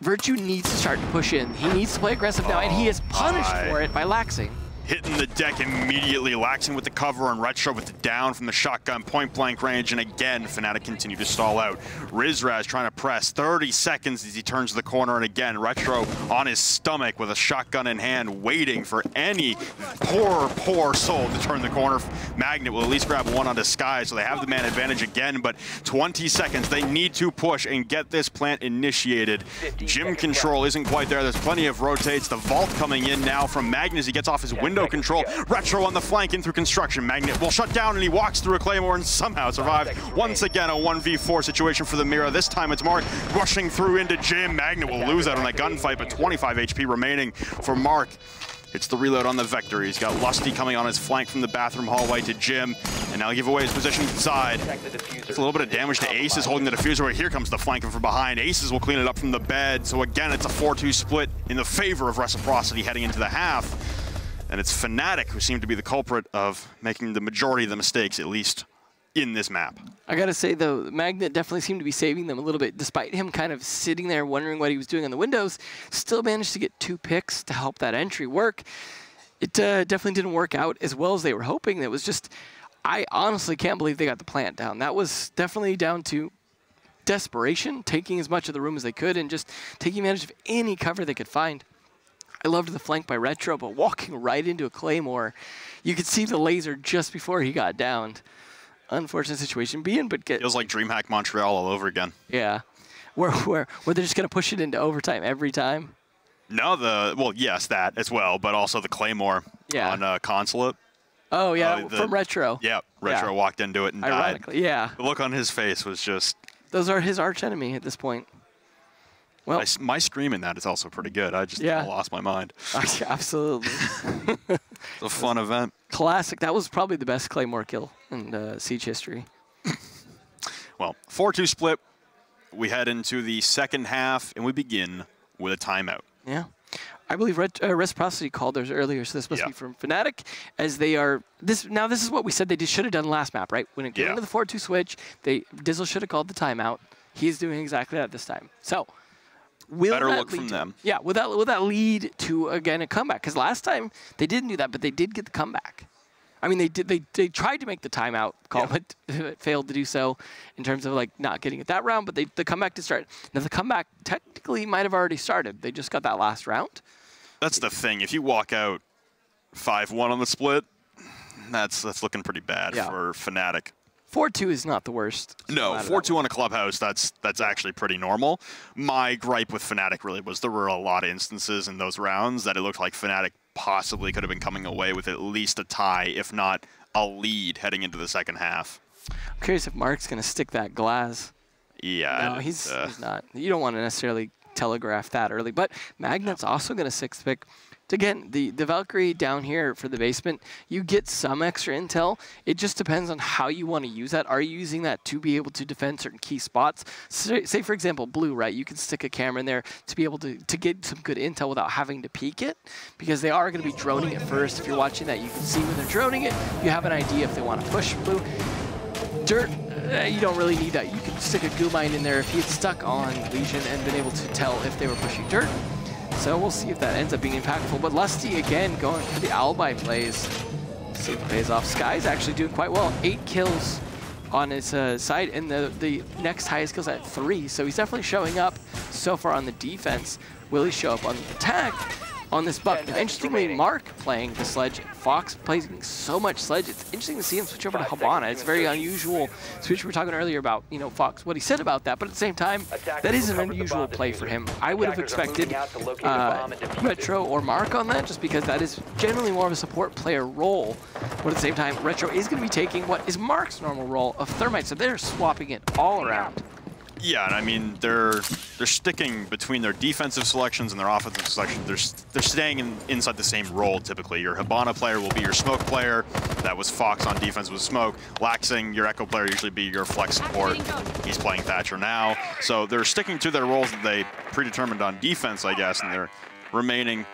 [SPEAKER 2] Virtue needs to start to push in. He needs to play aggressive now, and he is punished for it by laxing.
[SPEAKER 1] Hitting the deck immediately, laxing with the cover, and Retro with the down from the shotgun point blank range, and again, Fnatic continue to stall out. Rizraz trying to press, 30 seconds as he turns the corner, and again, Retro on his stomach with a shotgun in hand, waiting for any poor soul to turn the corner. Magnet will at least grab one onto Sky, so they have the man advantage again, but 20 seconds, they need to push and get this plant initiated. Gym control isn't quite there, there's plenty of rotates. The vault coming in now from Magnet as he gets off his window control. Retro on the flank in through construction. Magnet will shut down, and he walks through a Claymore and somehow survives. Once again, a 1v4 situation for the Mira. This time it's Mark rushing through into Jim. Magnet will lose out on that gunfight, but 25 HP remaining for Mark. It's the reload on the Vector. He's got Lusty coming on his flank from the bathroom hallway to Jim, and now give away his position inside. It's a little bit of damage to Aces holding the diffuser, but here comes the flanking from behind. Aces will clean it up from the bed, so again, it's a 4-2 split in the favor of Reciprocity heading into the half. And it's Fnatic who seem to be the culprit of making the majority of the mistakes, at least in this map.
[SPEAKER 2] I gotta say though, Magnet definitely seemed to be saving them a little bit, despite him kind of sitting there wondering what he was doing on the windows. Still managed to get 2 picks to help that entry work. It definitely didn't work out as well as they were hoping. It was just, I honestly can't believe they got the plant down. That was definitely down to desperation, taking as much of the room as they could and just taking advantage of any cover they could find. I loved the flank by Retro, but walking right into a Claymore, you could see the laser just before he got downed. Unfortunate situation being, but
[SPEAKER 1] feels like DreamHack Montreal all over again.
[SPEAKER 2] Yeah, where they're just gonna push it into overtime every time.
[SPEAKER 1] No, well, yes, that as well, but also the Claymore on Consulate.
[SPEAKER 2] Oh yeah, from Retro.
[SPEAKER 1] Yeah, Retro walked into it and
[SPEAKER 2] ironically,
[SPEAKER 1] died.
[SPEAKER 2] Yeah.
[SPEAKER 1] The look on his face was just.
[SPEAKER 2] Those are his arch enemy at this point. Well,
[SPEAKER 1] my scream in that is also pretty good. I just lost my mind.
[SPEAKER 2] Absolutely.
[SPEAKER 1] It's a fun event.
[SPEAKER 2] Classic. That was probably the best Claymore kill in Siege history.
[SPEAKER 1] Well, 4-2 split. We head into the second half, and we begin with a timeout.
[SPEAKER 2] Yeah. I believe Reciprocity called theirs earlier, so this must be from Fnatic, as they are... Now, this is what we said they should have done last map, right? When it came into the 4-2 switch, Dizzle should have called the timeout. He's doing exactly that this time. So, will
[SPEAKER 1] better
[SPEAKER 2] that
[SPEAKER 1] look from them.
[SPEAKER 2] Yeah, will that lead to, again, a comeback? Because last time, they didn't do that, but they did get the comeback. I mean, they tried to make the timeout call, but failed to do so in terms of like not getting it that round. But the comeback did start. Now the comeback technically might have already started. They just got that last round.
[SPEAKER 1] That's the thing. If you walk out 5-1 on the split, that's looking pretty bad for Fnatic.
[SPEAKER 2] 4-2 is not the worst.
[SPEAKER 1] No, 4-2 on a clubhouse, that's actually pretty normal. My gripe with Fnatic really was there were a lot of instances in those rounds that it looked like Fnatic possibly could have been coming away with at least a tie, if not a lead, heading into the second half.
[SPEAKER 2] I'm curious if Mark's going to stick that glass.
[SPEAKER 1] Yeah.
[SPEAKER 2] No, he's not. You don't want to necessarily telegraph that early. But Magnet's also going to 6th pick. Again, the Valkyrie down here for the basement, you get some extra intel. It just depends on how you want to use that. Are you using that to be able to defend certain key spots? Say for example, blue, right? You can stick a camera in there to be able to get some good intel without having to peek it, because they are going to be droning it first. If you're watching that, you can see when they're droning it. You have an idea if they want to push blue. Dirt, you don't really need that. You can stick a goo mine in there if he had stuck on Legion and been able to tell if they were pushing dirt. So we'll see if that ends up being impactful. But Lusty, again, going for the alibi plays. See if it pays off. Sky's actually doing quite well. 8 kills on his side, and the next highest kills at 3. So he's definitely showing up so far on the defense. Will he show up on the attack on this buck? Now, interestingly, Mark playing the Sledge. Fox plays so much Sledge. It's interesting to see him switch over to Habana. It's very unusual switch. We were talking earlier about, you know, Fox, what he said about that, but at the same time, that is an unusual play for him. I would have expected Retro or Mark on that, just because that is generally more of a support player role. But at the same time, Retro is going to be taking what is Mark's normal role of Thermite, so they're swapping it all around.
[SPEAKER 1] Yeah, and I mean, they're sticking between their defensive selections and their offensive selections. They're staying inside the same role, typically. Your Habana player will be your smoke player. That was Fox on defense with smoke. Laxing, your Echo player, usually be your flex support. He's playing Thatcher now. So they're sticking to their roles that they predetermined on defense, I guess, and they're remaining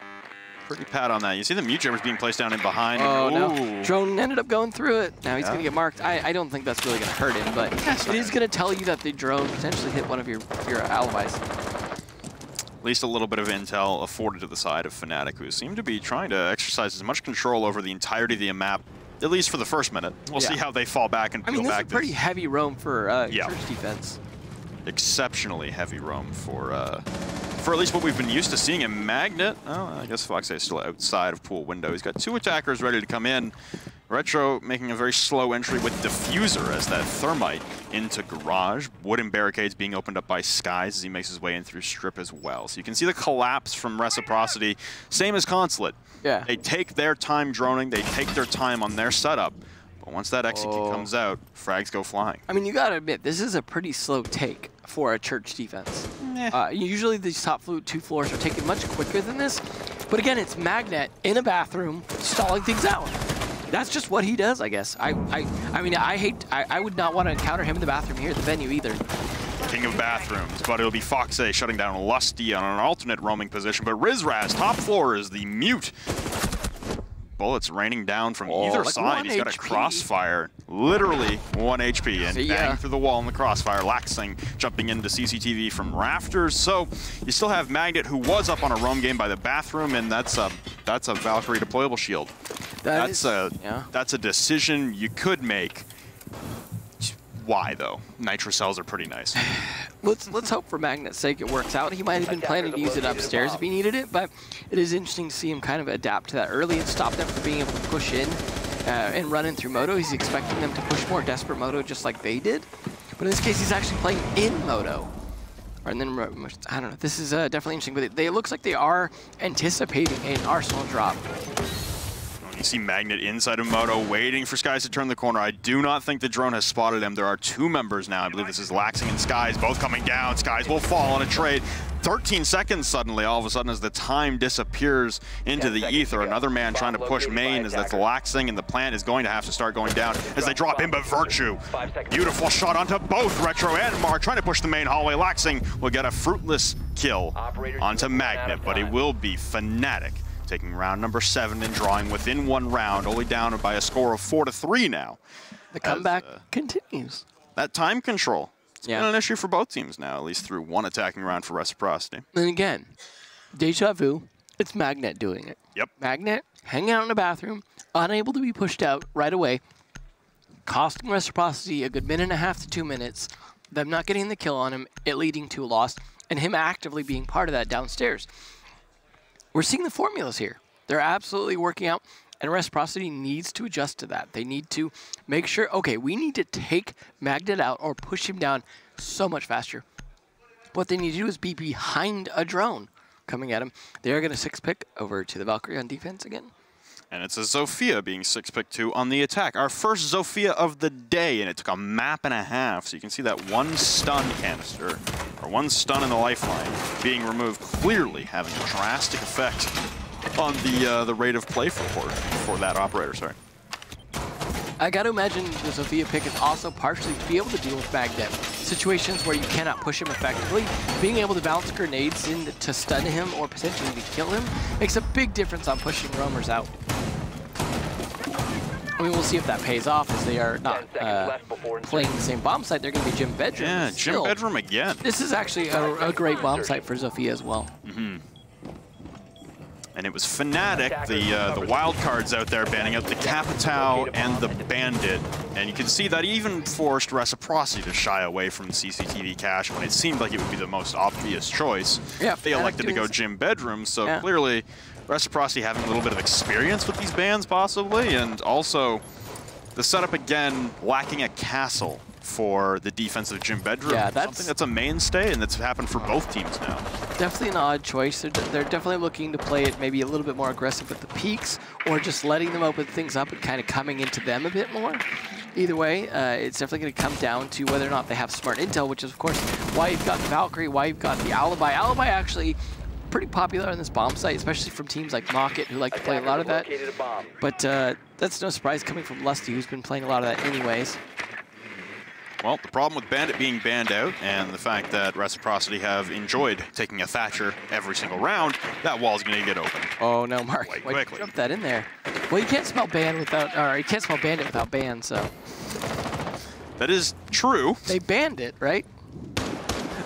[SPEAKER 1] pretty pat on that. You see the mute jammers being placed down in behind.
[SPEAKER 2] Oh, no. Drone ended up going through it. Now he's going to get marked. I don't think that's really going to hurt him, but it is going to tell you that the drone potentially hit one of your alibis.
[SPEAKER 1] At least a little bit of intel afforded to the side of Fnatic, who seem to be trying to exercise as much control over the entirety of the map, at least for the first minute. We'll see how they fall back and peel back.
[SPEAKER 2] This is a pretty heavy roam for Church defense.
[SPEAKER 1] Exceptionally heavy roam for at least what we've been used to seeing in Magnet. Oh, I guess Fox is still outside of pool window. He's got 2 attackers ready to come in. Retro making a very slow entry with Diffuser as that Thermite into Garage. Wooden barricades being opened up by Skies as he makes his way in through Strip as well. So you can see the collapse from Reciprocity. Same as Consulate.
[SPEAKER 2] Yeah.
[SPEAKER 1] They take their time droning. They take their time on their setup. But once that execute comes out, frags go flying.
[SPEAKER 2] I mean, you got to admit, this is a pretty slow take for a Church defense. Usually these top 2 floors are taken much quicker than this. But again, it's Magnet in a bathroom stalling things out. That's just what he does, I guess. I mean, I would not want to encounter him in the bathroom here at the venue either.
[SPEAKER 1] King of bathrooms, but it'll be Foxay shutting down Lusty on an alternate roaming position. But Rizraz, top floor, is the mute. Bullets raining down from either side. He's got a crossfire, literally 1 HP, and bang through the wall in the crossfire. Laxing jumping into CCTV from rafters. So you still have Magnet, who was up on a roam game by the bathroom, and that's a Valkyrie deployable shield. That's a decision you could make. Why though? Nitro cells are pretty nice.
[SPEAKER 2] Let's hope for Magnet's sake it works out. He might have been planning to use it upstairs if he needed it, but it is interesting to see him kind of adapt to that early and stop them from being able to push in and run in through Moto. He's expecting them to push more desperate Moto just like they did, but in this case he's actually playing in Moto. And then, I don't know, this is definitely interesting, but it looks like they are anticipating an Arsenal drop.
[SPEAKER 1] You see Magnet inside of Moto, waiting for Skies to turn the corner. I do not think the drone has spotted him. There are two members now. I believe this is Laxing and Skies, both coming down. Skies will fall on a trade. 13 seconds suddenly, all of a sudden, as the time disappears into the ether. Another man trying to push main, as that's Laxing, and the plant is going to have to start going down as they drop in, but Virtue. Beautiful shot onto both Retro and Mark, trying to push the main hallway. Laxing will get a fruitless kill onto Magnet, but it will be Fnatic taking round number 7 and drawing within 1 round, only down by a score of 4-3 now.
[SPEAKER 2] The comeback continues.
[SPEAKER 1] That time control. It's been an issue for both teams now, at least through 1 attacking round for Reciprocity.
[SPEAKER 2] And again, deja vu, it's Magnet doing it.
[SPEAKER 1] Yep.
[SPEAKER 2] Magnet hanging out in the bathroom, unable to be pushed out right away, costing Reciprocity a good 1.5 to 2 minutes, them not getting the kill on him, it leading to a loss, and him actively being part of that downstairs. We're seeing the formulas here. They're absolutely working out, and Reciprocity needs to adjust to that. They need to make sure, okay, we need to take Magnet out or push him down so much faster. What they need to do is be behind a drone coming at him. They are going to 6-pick over to the Valkyrie on defense again.
[SPEAKER 1] And it's a Zofia being 6-pick 2 on the attack. Our first Zofia of the day, and it took a map and a half. So you can see that 1 stun canister, or 1 stun in the lifeline, being removed, clearly having a drastic effect on the rate of play for that operator. Sorry.
[SPEAKER 2] I got to imagine the Zofia pick is also partially to be able to deal with Magnet. Situations where you cannot push him effectively, being able to bounce grenades in to stun him or potentially to kill him makes a big difference on pushing roamers out. I mean, we'll see if that pays off, as they are not playing the same bomb site. They're going to be Gym Bedroom.
[SPEAKER 1] Yeah, Gym Bedroom again.
[SPEAKER 2] This is actually a great bomb site for Zofia as well.
[SPEAKER 1] Mm-hmm. And it was Fnatic, the wild cards out there, banning out the Capitao and the Bandit. And you can see that even forced Reciprocity to shy away from CCTV cache when it seemed like it would be the most obvious choice. Yeah, they elected to go Gym Bedroom, so clearly Reciprocity having a little bit of experience with these bans possibly, and also the setup again lacking a castle for the defensive Gym Bedroom. Yeah, that's something that's a mainstay, and that's happened for both teams now.
[SPEAKER 2] Definitely an odd choice. They're definitely looking to play it maybe a little bit more aggressive with the peaks, or just letting them open things up and kind of coming into them a bit more. Either way, it's definitely going to come down to whether or not they have smart intel, which is, of course, why you've got the Valkyrie, why you've got the Alibi. Alibi actually pretty popular on this bomb site, especially from teams like Mocket, who like to play a lot of that. But that's no surprise coming from Lusty, who's been playing a lot of that anyways.
[SPEAKER 1] Well, the problem with Bandit being banned out and the fact that Reciprocity have enjoyed taking a Thatcher every single round, that wall's going to get open.
[SPEAKER 2] Oh no, Mark! Wait, jump that in there. Well, you can't spell ban without, or you can't spell Bandit without ban, so.
[SPEAKER 1] That is true.
[SPEAKER 2] They banned it, right?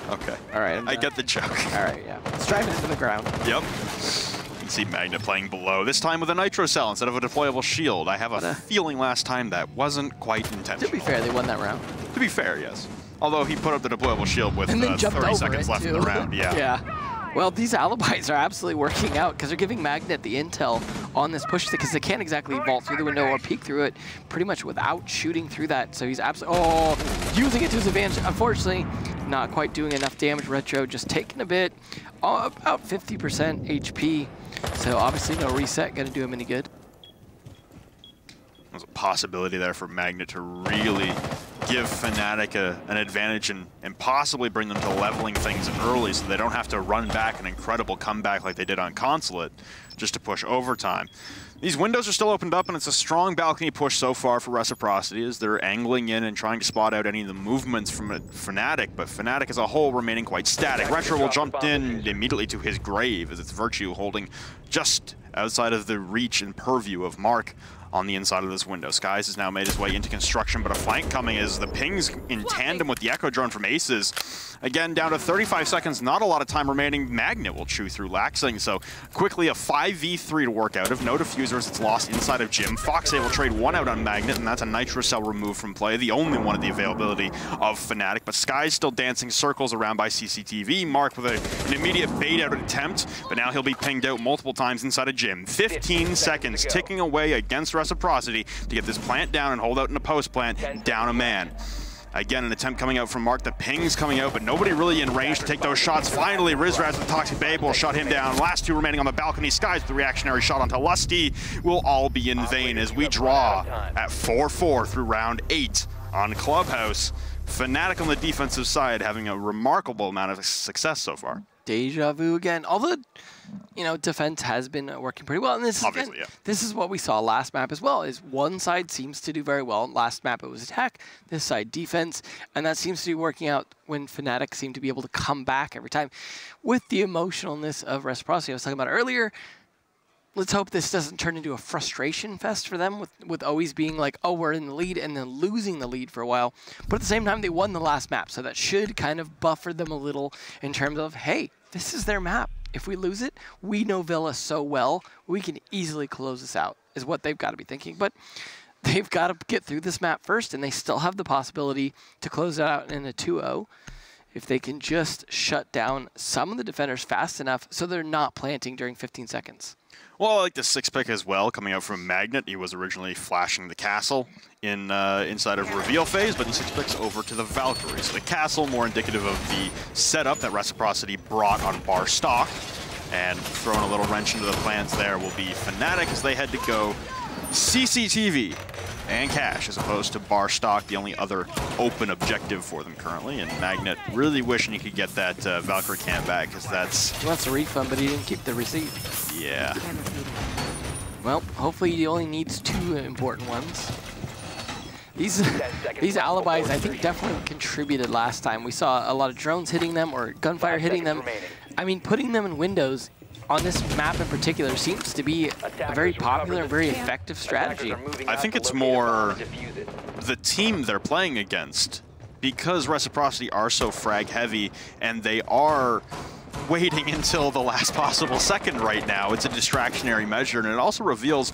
[SPEAKER 1] Okay.
[SPEAKER 2] All right.
[SPEAKER 1] I get the joke.
[SPEAKER 2] All right, yeah. Let's drive it into the ground.
[SPEAKER 1] Yep. You can see Magnet playing below, this time with a Nitro Cell instead of a deployable shield. I have a feeling last time that wasn't quite intentional.
[SPEAKER 2] To be fair, they won that round.
[SPEAKER 1] To be fair, yes. Although he put up the deployable shield with 30 seconds left in the round. Yeah.
[SPEAKER 2] Yeah. Well, these alibis are absolutely working out because they're giving Magnet the intel on this push, because they can't exactly vault through the window or peek through it pretty much without shooting through that. So he's absolutely, using it to his advantage. Unfortunately, not quite doing enough damage. Retro just taking a bit, about 50% HP. So obviously no reset going to do him any good.
[SPEAKER 1] There's a possibility there for Magnet to really give Fnatic an advantage and possibly bring them to leveling things early so they don't have to run back an incredible comeback like they did on Consulate just to push overtime. These windows are still opened up, and it's a strong balcony push so far for Reciprocity as they're angling in and trying to spot out any of the movements from Fnatic, but Fnatic as a whole remaining quite static. Retro will jump in immediately to his grave as it's Virtue holding just outside of the reach and purview of Mark on the inside of this window. Skies has now made his way into construction, but a flank coming as the pings in tandem with the Echo drone from Aces. Again, down to 35 seconds, not a lot of time remaining. Magnet will chew through Laxing, so quickly a 5v3 to work out of. No diffusers, it's lost inside of Gym. Fox able to trade 1 out on Magnet, and that's a Nitro Cell removed from play, the only one of the availability of Fnatic, but Sky's still dancing circles around by CCTV. Mark with an immediate bait out attempt, but now he'll be pinged out multiple times inside of Gym. 15 seconds ticking away against Reciprocity to get this plant down and hold out in a post plant, down a man. Again, an attempt coming out from Mark. The ping's coming out, but nobody really in range to take those shots. Finally, Rizraz with Toxic Babe will shut him down. Last two remaining on the balcony. Skies with the reactionary shot onto Lusty will all be in vain as we draw at 4-4 through round 8 on Clubhouse. Fnatic on the defensive side having a remarkable amount of success so far.
[SPEAKER 2] Deja vu again. Although, you know, defense has been working pretty well. And this
[SPEAKER 1] Obviously,
[SPEAKER 2] is, this is what we saw last map as well, is one side seems to do very well. Last map it was attack, this side defense. And that seems to be working out when Fnatic seem to be able to come back every time. With the emotionalness of Reciprocity I was talking about earlier, let's hope this doesn't turn into a frustration fest for them with always being like, oh, we're in the lead and then losing the lead for a while. But at the same time, they won the last map. So that should kind of buffer them a little in terms of, hey, this is their map. If we lose it, we know Villa so well, we can easily close this out, is what they've got to be thinking. But they've got to get through this map first, and they still have the possibility to close it out in a 2-0 if they can just shut down some of the defenders fast enough so they're not planting during 15 seconds.
[SPEAKER 1] Well, I like the 6 pick as well, coming out from Magnet. He was originally flashing the castle in inside of reveal phase, but he 6 picks over to the Valkyrie. So the castle, more indicative of the setup that Reciprocity brought on bar stock. And throwing a little wrench into the plans there will be Fnatic as they head to go CCTV and cash as opposed to bar stock, the only other open objective for them currently. And Magnet really wishing he could get that Valkyrie camp back, because that's...
[SPEAKER 2] He wants a refund, but he didn't keep the receipt.
[SPEAKER 1] Yeah.
[SPEAKER 2] Well, hopefully he only needs 2 important ones. These alibis, I think, definitely contributed last time. We saw a lot of drones hitting them or gunfire hitting them. I mean, putting them in windows on this map in particular seems to be a very popular and very effective strategy.
[SPEAKER 1] I think it's more the team they're playing against, because Reciprocity are so frag heavy and they are waiting until the last possible second right now. It's a distractionary measure, and it also reveals,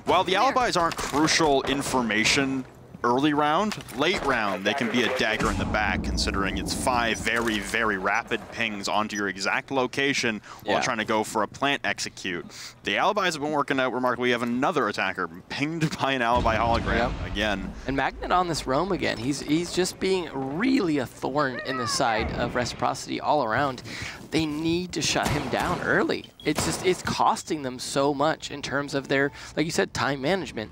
[SPEAKER 1] while the alibis aren't crucial information early round, late round, they can be a dagger in the back, considering it's 5 very, very rapid pings onto your exact location while trying to go for a plant execute. The alibis have been working out remarkably. We have another attacker pinged by an alibi hologram again.
[SPEAKER 2] And Magnet on this roam again. He's just being really a thorn in the side of Reciprocity all around. They need to shut him down early. It's costing them so much in terms of their, like you said, time management.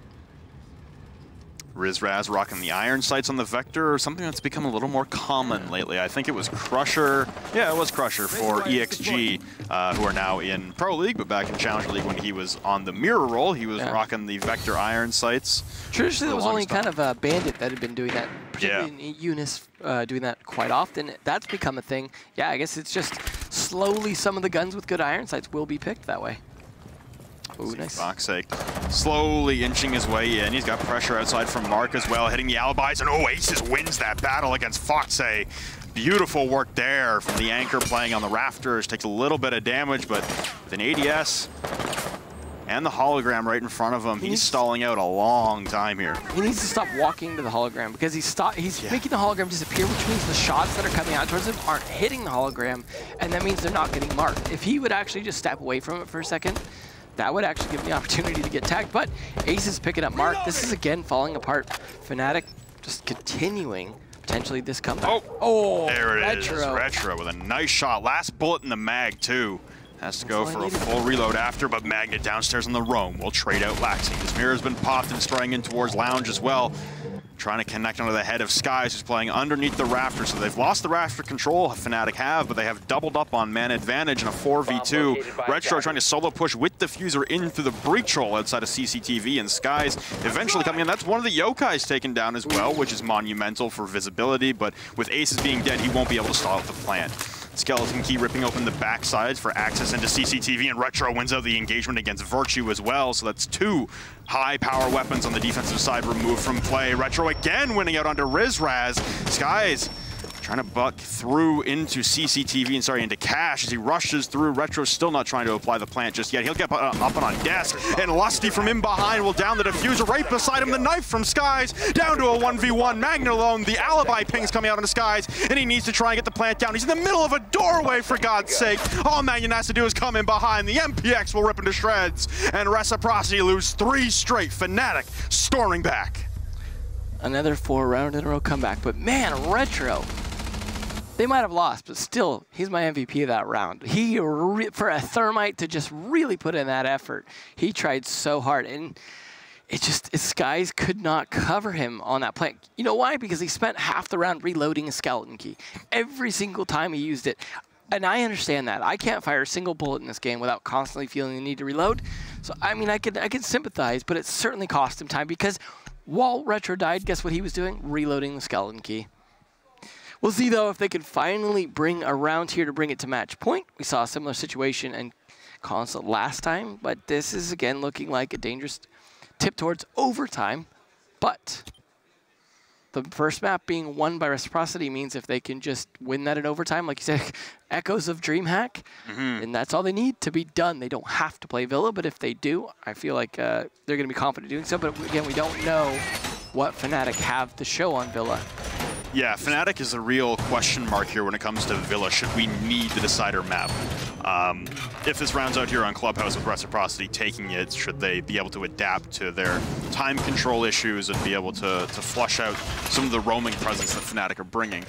[SPEAKER 1] Rizraz rocking the iron sights on the Vector, something that's become a little more common lately. I think it was Crusher. Yeah, it was Crusher for EXG, who are now in Pro League, but back in Challenger League when he was on the mirror role, he was rocking the Vector iron sights.
[SPEAKER 2] Traditionally, it was only kind of a Bandit that had been doing that, particularly in Eunice doing that quite often. That's become a thing. Yeah, I guess it's just slowly some of the guns with good iron sights will be picked that way. Ooh, nice.
[SPEAKER 1] Foxay slowly inching his way in. He's got pressure outside from Mark as well, hitting the alibis, and Oasis wins that battle against Foxay. Beautiful work there from the anchor playing on the rafters. Takes a little bit of damage, but with an ADS and the hologram right in front of him, he's stalling out a long time here.
[SPEAKER 2] He needs to stop walking to the hologram, because he's making the hologram disappear, which means the shots that are coming out towards him aren't hitting the hologram, and that means they're not getting marked. If he would actually just step away from it for a second, that would actually give him the opportunity to get tagged, but Ace is picking up Mark. This is again falling apart. Fnatic just continuing potentially this comeback.
[SPEAKER 1] Oh, there it is. Retro with a nice shot. Last bullet in the mag too. Has to go for a full reload after, but Magnet downstairs on the roam will trade out Laxi. His mirror's been popped and spraying in towards Lounge as well. Trying to connect onto the head of Skies, who's playing underneath the rafter. So they've lost the rafter control, Fnatic have, but they have doubled up on man advantage in a 4v2. Retro trying to solo push with Diffuser in through the breach hole outside of CCTV, and Skies eventually coming in. That's one of the Yokais taken down as well, which is monumental for visibility, but with Aces being dead, he won't be able to stall out the plant. Skeleton Key ripping open the backsides for access into CCTV, and Retro wins out the engagement against Virtue as well. So that's 2 high-power weapons on the defensive side removed from play. Retro again winning out onto Rizraz. Skies trying to buck through into CCTV and into Cash as he rushes through. Retro's still not trying to apply the plant just yet. He'll get up and on desk, and Lusty from in behind will down the Diffuser. Right beside him, the knife from Skies, down to a 1v1. Magnet alone, the alibi ping's coming out on Skies, and he needs to try and get the plant down. He's in the middle of a doorway, for God's sake. All Magnet has to do is come in behind. The MPX will rip into shreds, and Reciprocity lose 3 straight. Fnatic storming back.
[SPEAKER 2] Another 4-round-in-a-row comeback. But man, Retro, they might have lost, but still, he's my MVP of that round. He, for a Thermite to just really put in that effort, he tried so hard. And Skies could not cover him on that plant. You know why? Because he spent half the round reloading a skeleton key. Every single time he used it. And I understand that. I can't fire a single bullet in this game without constantly feeling the need to reload. So, I mean, I can sympathize, but it certainly cost him time because while Retro died, guess what he was doing? Reloading the skeleton key. We'll see, though, if they can finally bring a round here to bring it to match point. We saw a similar situation in Console last time, but this is, again, looking like a dangerous tip towards overtime. But the first map being won by Reciprocity means if they can just win that in overtime, like you said, echoes of DreamHack, and that's all they need to be done. They don't have to play Villa, but if they do, I feel like they're going to be confident doing so. But again, we don't know what Fnatic have to show on Villa.
[SPEAKER 1] Yeah, Fnatic is a real question mark here when it comes to Villa. Should we need the decider map? If this rounds out here on Clubhouse with Reciprocity taking it, should they be able to adapt to their time control issues and be able to flush out some of the roaming presence that Fnatic are bringing?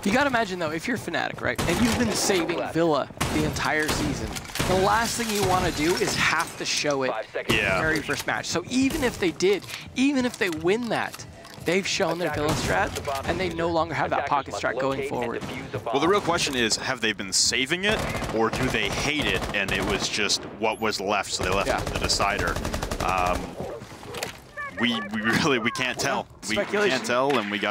[SPEAKER 2] You gotta imagine though, if you're Fnatic, right, and you've been saving Villa the entire season, the last thing you want to do is have to show it in the very first match. So even if they did, even if they win that, they've shown their Villa strat, and they no longer have that pocket strat going forward.
[SPEAKER 1] Well, the real question is, have they been saving it, or do they hate it, and it was just what was left, so they left the decider? We can't tell. We can't tell, and we'd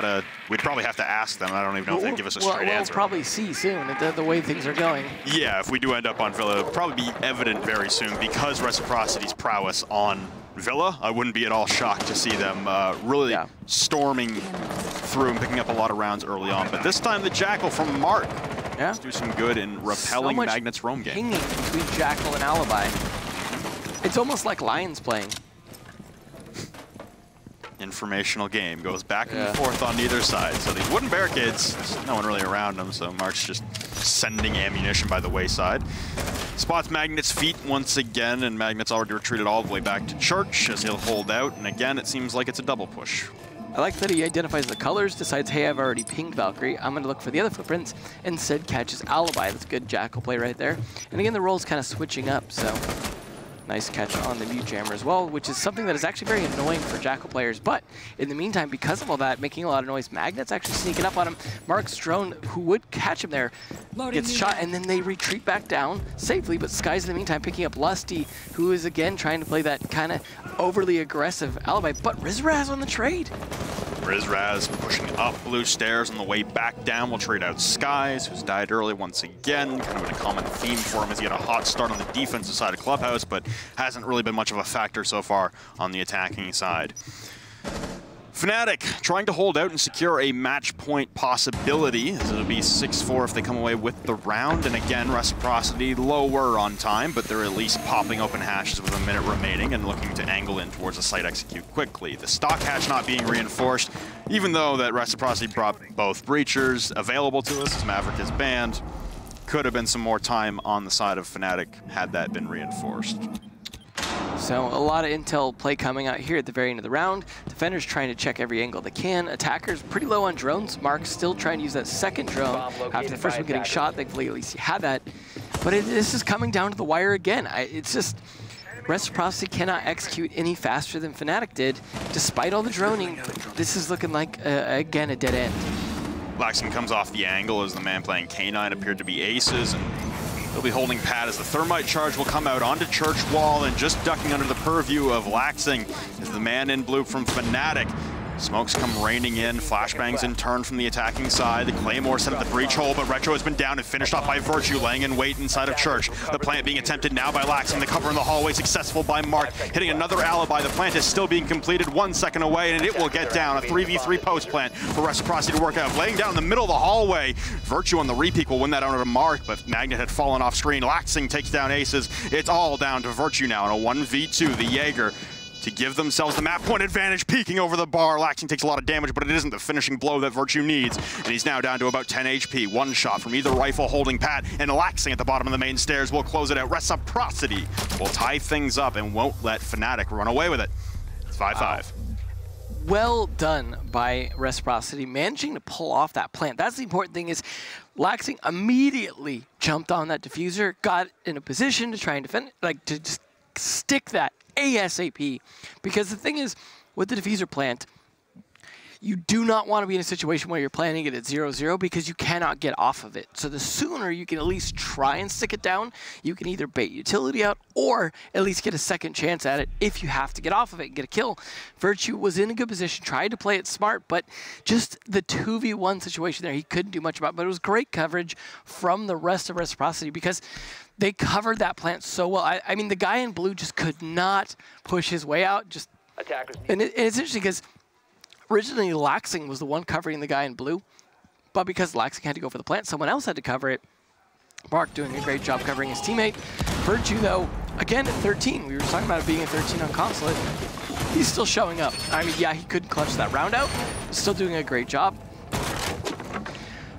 [SPEAKER 1] probably have to ask them. I don't even know if they'd give us a straight answer.
[SPEAKER 2] We'll probably see soon the way things are going.
[SPEAKER 1] Yeah, if we do end up on Villa, it'll probably be evident very soon because Reciprocity's prowess on Villa. I wouldn't be at all shocked to see them really storming through and picking up a lot of rounds early on. But this time the Jackal from Mark let's do some good in repelling Magnet's roam game.
[SPEAKER 2] Hanging between Jackal and Alibi. It's almost like Lions playing.
[SPEAKER 1] Informational game goes back and forth on either side. So these wooden barricades, there's no one really around them, so Mark's just sending ammunition by the wayside. Spots Magnet's feet once again, and Magnet's already retreated all the way back to Church as he'll hold out, and again it seems like it's a double push.
[SPEAKER 2] I like that he identifies the colors, decides, hey, I've already pinged Valkyrie, I'm going to look for the other footprints, instead catches Alibi. That's good Jackal play right there. And again, the role's kind of switching up, so nice catch on the mute jammer as well, which is something that is actually very annoying for Jackal players. But in the meantime, because of all that, making a lot of noise, Magnet's actually sneaking up on him. Mark's drone, who would catch him there, gets shot, and then they retreat back down safely. But Sky's in the meantime picking up Lusty, who is again trying to play that kind of overly aggressive Alibi. But Rizraz on the trade.
[SPEAKER 1] Rizraz pushing up blue stairs on the way back down. We'll trade out Skies, who's died early once again. Kind of a common theme for him as he had a hot start on the defensive side of Clubhouse, but hasn't really been much of a factor so far on the attacking side. Fnatic trying to hold out and secure a match point possibility, as it'll be 6-4 if they come away with the round. And again, Reciprocity lower on time, but they're at least popping open hatches with a minute remaining and looking to angle in towards the site execute quickly. The stock hatch not being reinforced, even though that Reciprocity brought both breachers available to us as Maverick is banned. Could have been some more time on the side of Fnatic had that been reinforced.
[SPEAKER 2] So a lot of intel play coming out here at the very end of the round. Defenders trying to check every angle they can. Attackers pretty low on drones. Mark's still trying to use that second drone after the first one getting shot. Thankfully, at least he had that. But this is coming down to the wire again. It's just Reciprocity cannot execute any faster than Fnatic did. Despite all the droning, this is looking like, again, a dead end.
[SPEAKER 1] Laxton comes off the angle as the man playing K9 appeared to be aces, and they'll be holding pat as the thermite charge will come out onto Church Wall and just ducking under the purview of Laxing is the man in blue from Fnatic. Smokes come raining in, flashbangs in turn from the attacking side. The Claymore set up the breach hole, but Retro has been down and finished off by Virtue, laying in wait inside of Church. The plant being attempted now by Laxing. The cover in the hallway successful by Mark, hitting another alibi. The plant is still being completed 1 second away, and it will get down. A 3v3 post plant for Reciprocity to work out. Laying down in the middle of the hallway. Virtue on the repeat will win that under to Mark, but Magnet had fallen off screen. Laxing takes down aces. It's all down to Virtue now in a 1v2. The Jaeger to give themselves the map point advantage, peeking over the bar. Laxing takes a lot of damage, but it isn't the finishing blow that Virtue needs. And he's now down to about 10 HP. One shot from either rifle holding pat, and Laxing at the bottom of the main stairs will close it out. Reciprocity will tie things up and won't let Fnatic run away with it. It's 5-5.
[SPEAKER 2] well done by Reciprocity, managing to pull off that plant. That's the important thing, is Laxing immediately jumped on that diffuser, got in a position to try and defend, like to just stick that ASAP. Because the thing is, with the diffuser plant, you do not want to be in a situation where you're planning it at 0-0 because you cannot get off of it. So the sooner you can at least try and stick it down, you can either bait utility out or at least get a second chance at it if you have to get off of it and get a kill. Virtue was in a good position, tried to play it smart, but just the 2v1 situation there, he couldn't do much about it. But it was great coverage from the rest of Reciprocity because they covered that plant so well. I mean, the guy in blue just could not push his way out. And it's interesting because originally, Laxing was the one covering the guy in blue, but because Laxing had to go for the plant, someone else had to cover it. Mark doing a great job covering his teammate. Virtue, though, again at 13. We were talking about it being at 13 on Consulate. He's still showing up. I mean, yeah, he couldn't clutch that round out. Still doing a great job.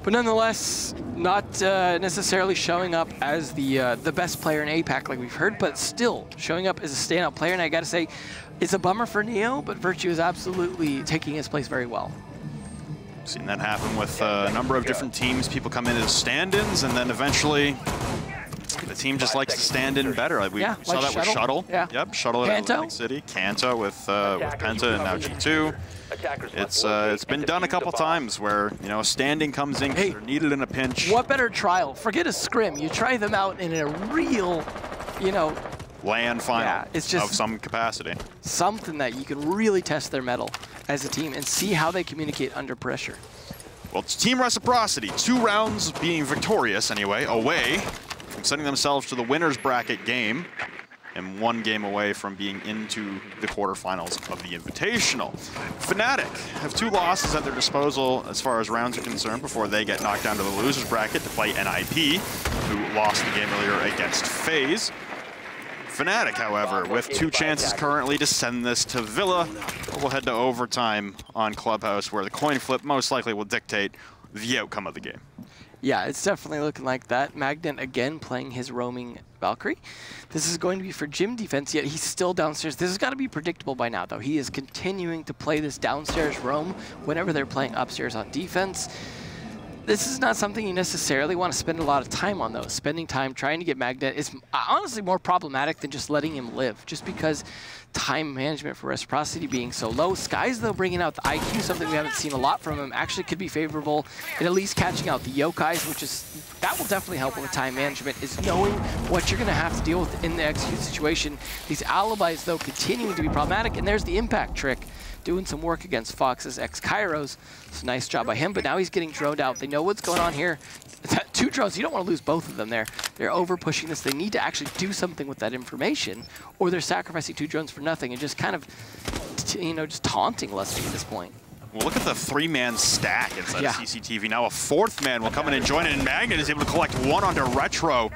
[SPEAKER 2] But nonetheless, not necessarily showing up as the best player in APAC like we've heard, but still showing up as a standout player. And I got to say, it's a bummer for Neo, but Virtue is absolutely taking his place very well.
[SPEAKER 1] Seen that happen with a number of different teams. People come in as stand-ins, and then eventually the team just likes to stand in better. Like we saw that with Shuttle.
[SPEAKER 2] Yeah.
[SPEAKER 1] Yep, Shuttle at Atlantic City. Kanto with Penta and now G2. It's been done a couple times where, you know, a standing comes in because they're needed in a pinch.
[SPEAKER 2] What better trial? Forget a scrim. You try them out in a real, you know,
[SPEAKER 1] LAN final
[SPEAKER 2] it's just
[SPEAKER 1] of some capacity.
[SPEAKER 2] Something that you can really test their mettle as a team and see how they communicate under pressure.
[SPEAKER 1] Well, it's Team Reciprocity, 2 rounds being victorious anyway, away from sending themselves to the winner's bracket game, and 1 game away from being into the quarterfinals of the Invitational. Fnatic have 2 losses at their disposal as far as rounds are concerned before they get knocked down to the loser's bracket to play NIP, who lost the game earlier against FaZe. Fnatic, however, with 2 chances currently to send this to Villa. We'll head to overtime on Clubhouse, where the coin flip most likely will dictate the outcome of the game.
[SPEAKER 2] Yeah, it's definitely looking like that. Magnet again playing his roaming Valkyrie. This is going to be for gym defense, yet he's still downstairs. This has got to be predictable by now, though. He is continuing to play this downstairs roam whenever they're playing upstairs on defense. This is not something you necessarily want to spend a lot of time on, though. Spending time trying to get Magnet is honestly more problematic than just letting him live, just because time management for Reciprocity being so low. Skies, though, bringing out the IQ, something we haven't seen a lot from him, actually could be favorable in at least catching out the Yokais, which is, that will definitely help with the time management, is knowing what you're going to have to deal with in the execute situation. These alibis, though, continuing to be problematic, and there's the impact trick. Doing some work against Fox's ex-Kairos. It's a nice job by him, but now he's getting droned out. They know what's going on here. 2 drones, you don't want to lose both of them there. They're over-pushing this. They need to actually do something with that information, or they're sacrificing 2 drones for nothing and just kind of, you know, just taunting Lusty at this point.
[SPEAKER 1] Well, look at the 3-man stack inside of CCTV. Now a 4th man will come in and join it, and Magnet is able to collect 1 onto Retro.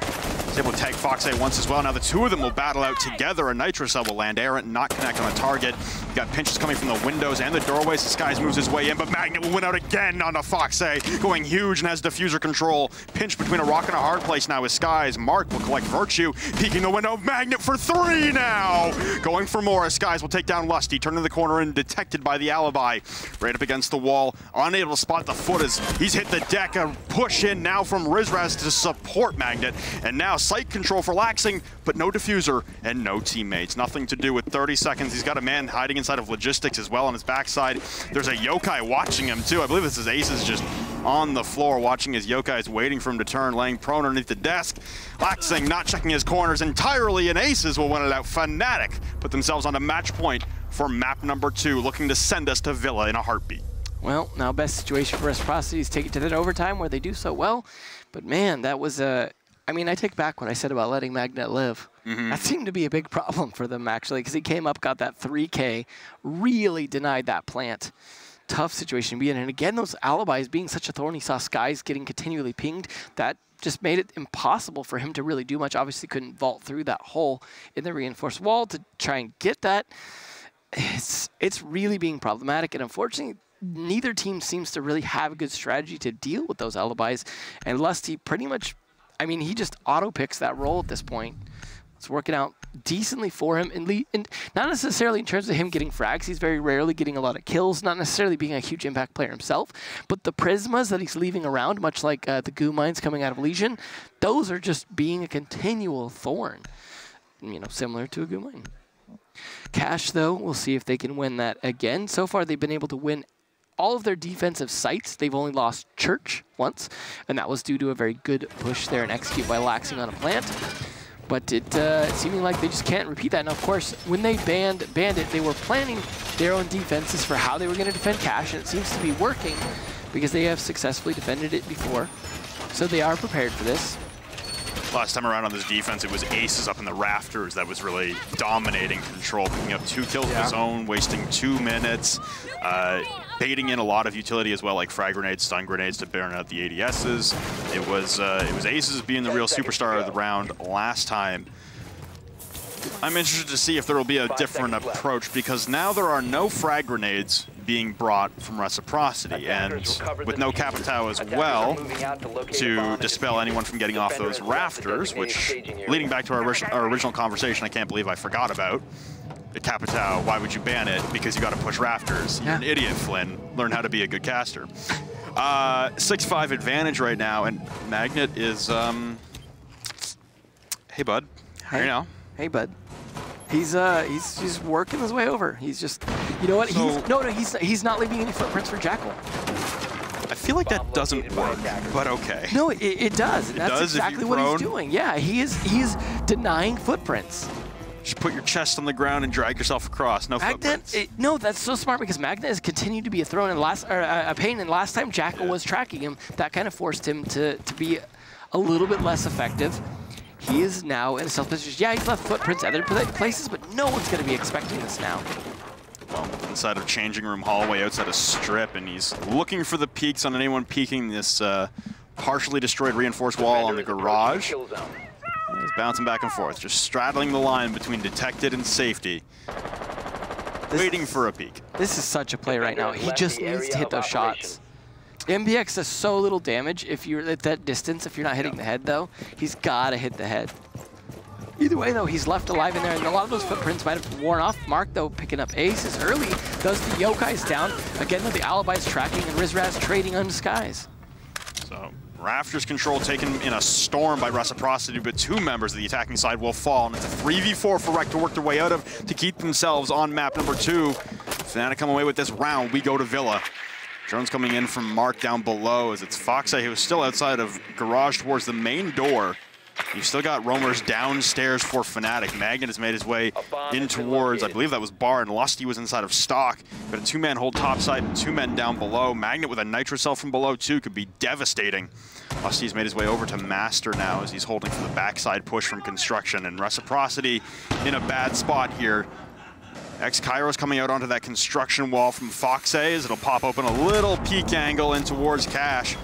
[SPEAKER 1] He's able to tag Fox A once as well. Now the 2 of them will battle out together. A Nitro Cell will land. Errant not connect on the target. You got pinches coming from the windows and the doorways. The Skies moves his way in, but Magnet will win out again on the Fox A, going huge and has diffuser control. Pinch between a rock and a hard place now with Skies. Mark will collect Virtue, peeking the window. Magnet for 3 now. Going for more. Skies will take down Lusty, turning the corner and detected by the alibi. Right up against the wall, unable to spot the foot as he's hit the deck. A push in now from Rizraz to support Magnet, and now sight control for Laxing, but no diffuser and no teammates. Nothing to do with 30 seconds. He's got a man hiding inside of logistics as well on his backside. There's a Yokai watching him too. I believe this is Aces just on the floor watching his Yokai is waiting for him to turn, laying prone underneath the desk. Laxing not checking his corners entirely, and Aces will win it out. Fnatic put themselves on a match point for map number 2, looking to send us to Villa in a heartbeat.
[SPEAKER 2] Well, now best situation for Reciprocity is take it to that overtime where they do so well. But man, that was a, I mean, I take back what I said about letting Magnet live. That seemed to be a big problem for them, actually, because he came up, got that 3K, really denied that plant. Tough situation to be in. And again, those alibis being such a thorn, he saw Skies getting continually pinged. That just made it impossible for him to really do much. Obviously couldn't vault through that hole in the reinforced wall to try and get that. It's really being problematic, and unfortunately, neither team seems to really have a good strategy to deal with those alibis. And Lusty pretty much, I mean, he just auto-picks that role at this point. It's working out decently for him, and not necessarily in terms of him getting frags. He's very rarely getting a lot of kills, not necessarily being a huge impact player himself, but the prismas that he's leaving around, much like the goo mines coming out of Legion, those are just being a continual thorn, you know, similar to a goo mine. Cash, though, we'll see if they can win that again. So far, they've been able to win all of their defensive sites. They've only lost Church once, and that was due to a very good push there and execute by laxing on a plant. But it's seeming like they just can't repeat that. Now, of course, when they banned Bandit, they were planning their own defenses for how they were going to defend Cash, and it seems to be working because they have successfully defended it before. So they are prepared for this.
[SPEAKER 1] Last time around on this defense, it was Aces up in the rafters that was really dominating control, picking up 2 kills of his own, wasting 2 minutes, baiting in a lot of utility as well, like frag grenades, stun grenades to burn out the ADSs. It was Aces being the real superstar of the round last time. I'm interested to see if there will be a different approach, because now there are no frag grenades being brought from Reciprocity, and with no Capitao as well to dispel anyone from getting off those rafters, which, leading back to our original conversation, I can't believe I forgot about. The Capitao, why would you ban it? Because you got to push rafters. You're an idiot, Flynn. Learn how to be a good caster. 6-5 advantage right now, and Magnet is, hey, bud. Hey. Here now.
[SPEAKER 2] Hey, bud. He's just working his way over. He's just, you know what? So, he's not leaving any footprints for Jackal.
[SPEAKER 1] I feel like that doesn't work, but okay.
[SPEAKER 2] No, it does. And that's exactly what he's doing. Yeah, he is denying footprints.
[SPEAKER 1] Just put your chest on the ground and drag yourself across. No footprints.
[SPEAKER 2] No, that's so smart, because Magnet has continued to be a thrown in a pain. And last time Jackal was tracking him, that kind of forced him to be a little bit less effective. He is now in a stealth position. Yeah, he's left footprints other places, but no one's going to be expecting this now.
[SPEAKER 1] Well, inside of changing room hallway, outside of strip, and he's looking for the peaks on anyone peeking this partially destroyed reinforced wall on the garage. He's bouncing back and forth, just straddling the line between detected and safety, waiting for a peek.
[SPEAKER 2] This is such a play right now. He just needs to hit those shots. MBX does so little damage if you're at that distance. If you're not hitting the head, though, he's got to hit the head. Either way, though, he's left alive in there, and a lot of those footprints might have worn off. Mark, though, picking up aces early, does the Yokai's down. Again, though, the Alibi's tracking, and Rizraz trading on Skies.
[SPEAKER 1] So, Rafters control taken in a storm by Reciprocity, but 2 members of the attacking side will fall, and it's a 3v4 for Rec to work their way out of to keep themselves on map number 2. Fnatic come away with this round. We go to Villa. Drones coming in from Mark down below as it's Foxeye, who is still outside of garage towards the main door. You've still got roamers downstairs for Fnatic. Magnet has made his way in towards, I believe that was Bar, and Lusty was inside of Stock. But a 2-man hold topside and 2 men down below. Magnet with a Nitro Cell from below too could be devastating. Lusty's made his way over to Master now as he's holding for the backside push from Construction, and Reciprocity in a bad spot here. X-Kairos coming out onto that construction wall from Foxay as it'll pop open a little peek angle in towards Cash.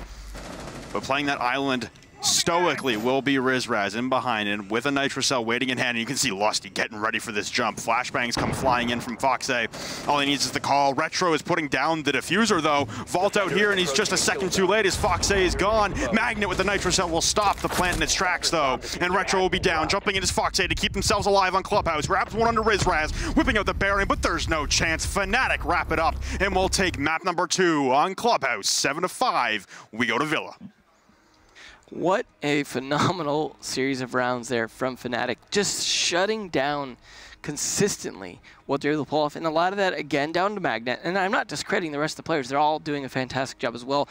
[SPEAKER 1] But playing that island stoically will be Rizraz in behind and with a Nitro Cell waiting in hand. And you can see Lusty getting ready for this jump. Flashbangs come flying in from Foxay. All he needs is the call. Retro is putting down the diffuser though. Vault out here and he's just a second too late as Foxay is gone. Magnet with the Nitro Cell will stop the plant in its tracks though. And Retro will be down. Jumping in his Foxay to keep themselves alive on Clubhouse. Grabs one under Rizraz. Whipping out the Baron, but there's no chance. Fnatic wrap it up and we'll take map number 2 on Clubhouse. 7-5. We go to Villa.
[SPEAKER 2] What a phenomenal series of rounds there from Fnatic, just shutting down consistently what they're able to pull off. And a lot of that, again, down to Magnet. And I'm not discrediting the rest of the players. They're all doing a fantastic job as well.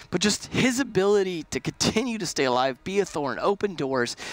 [SPEAKER 2] But just his ability to continue to stay alive, be a thorn, open doors,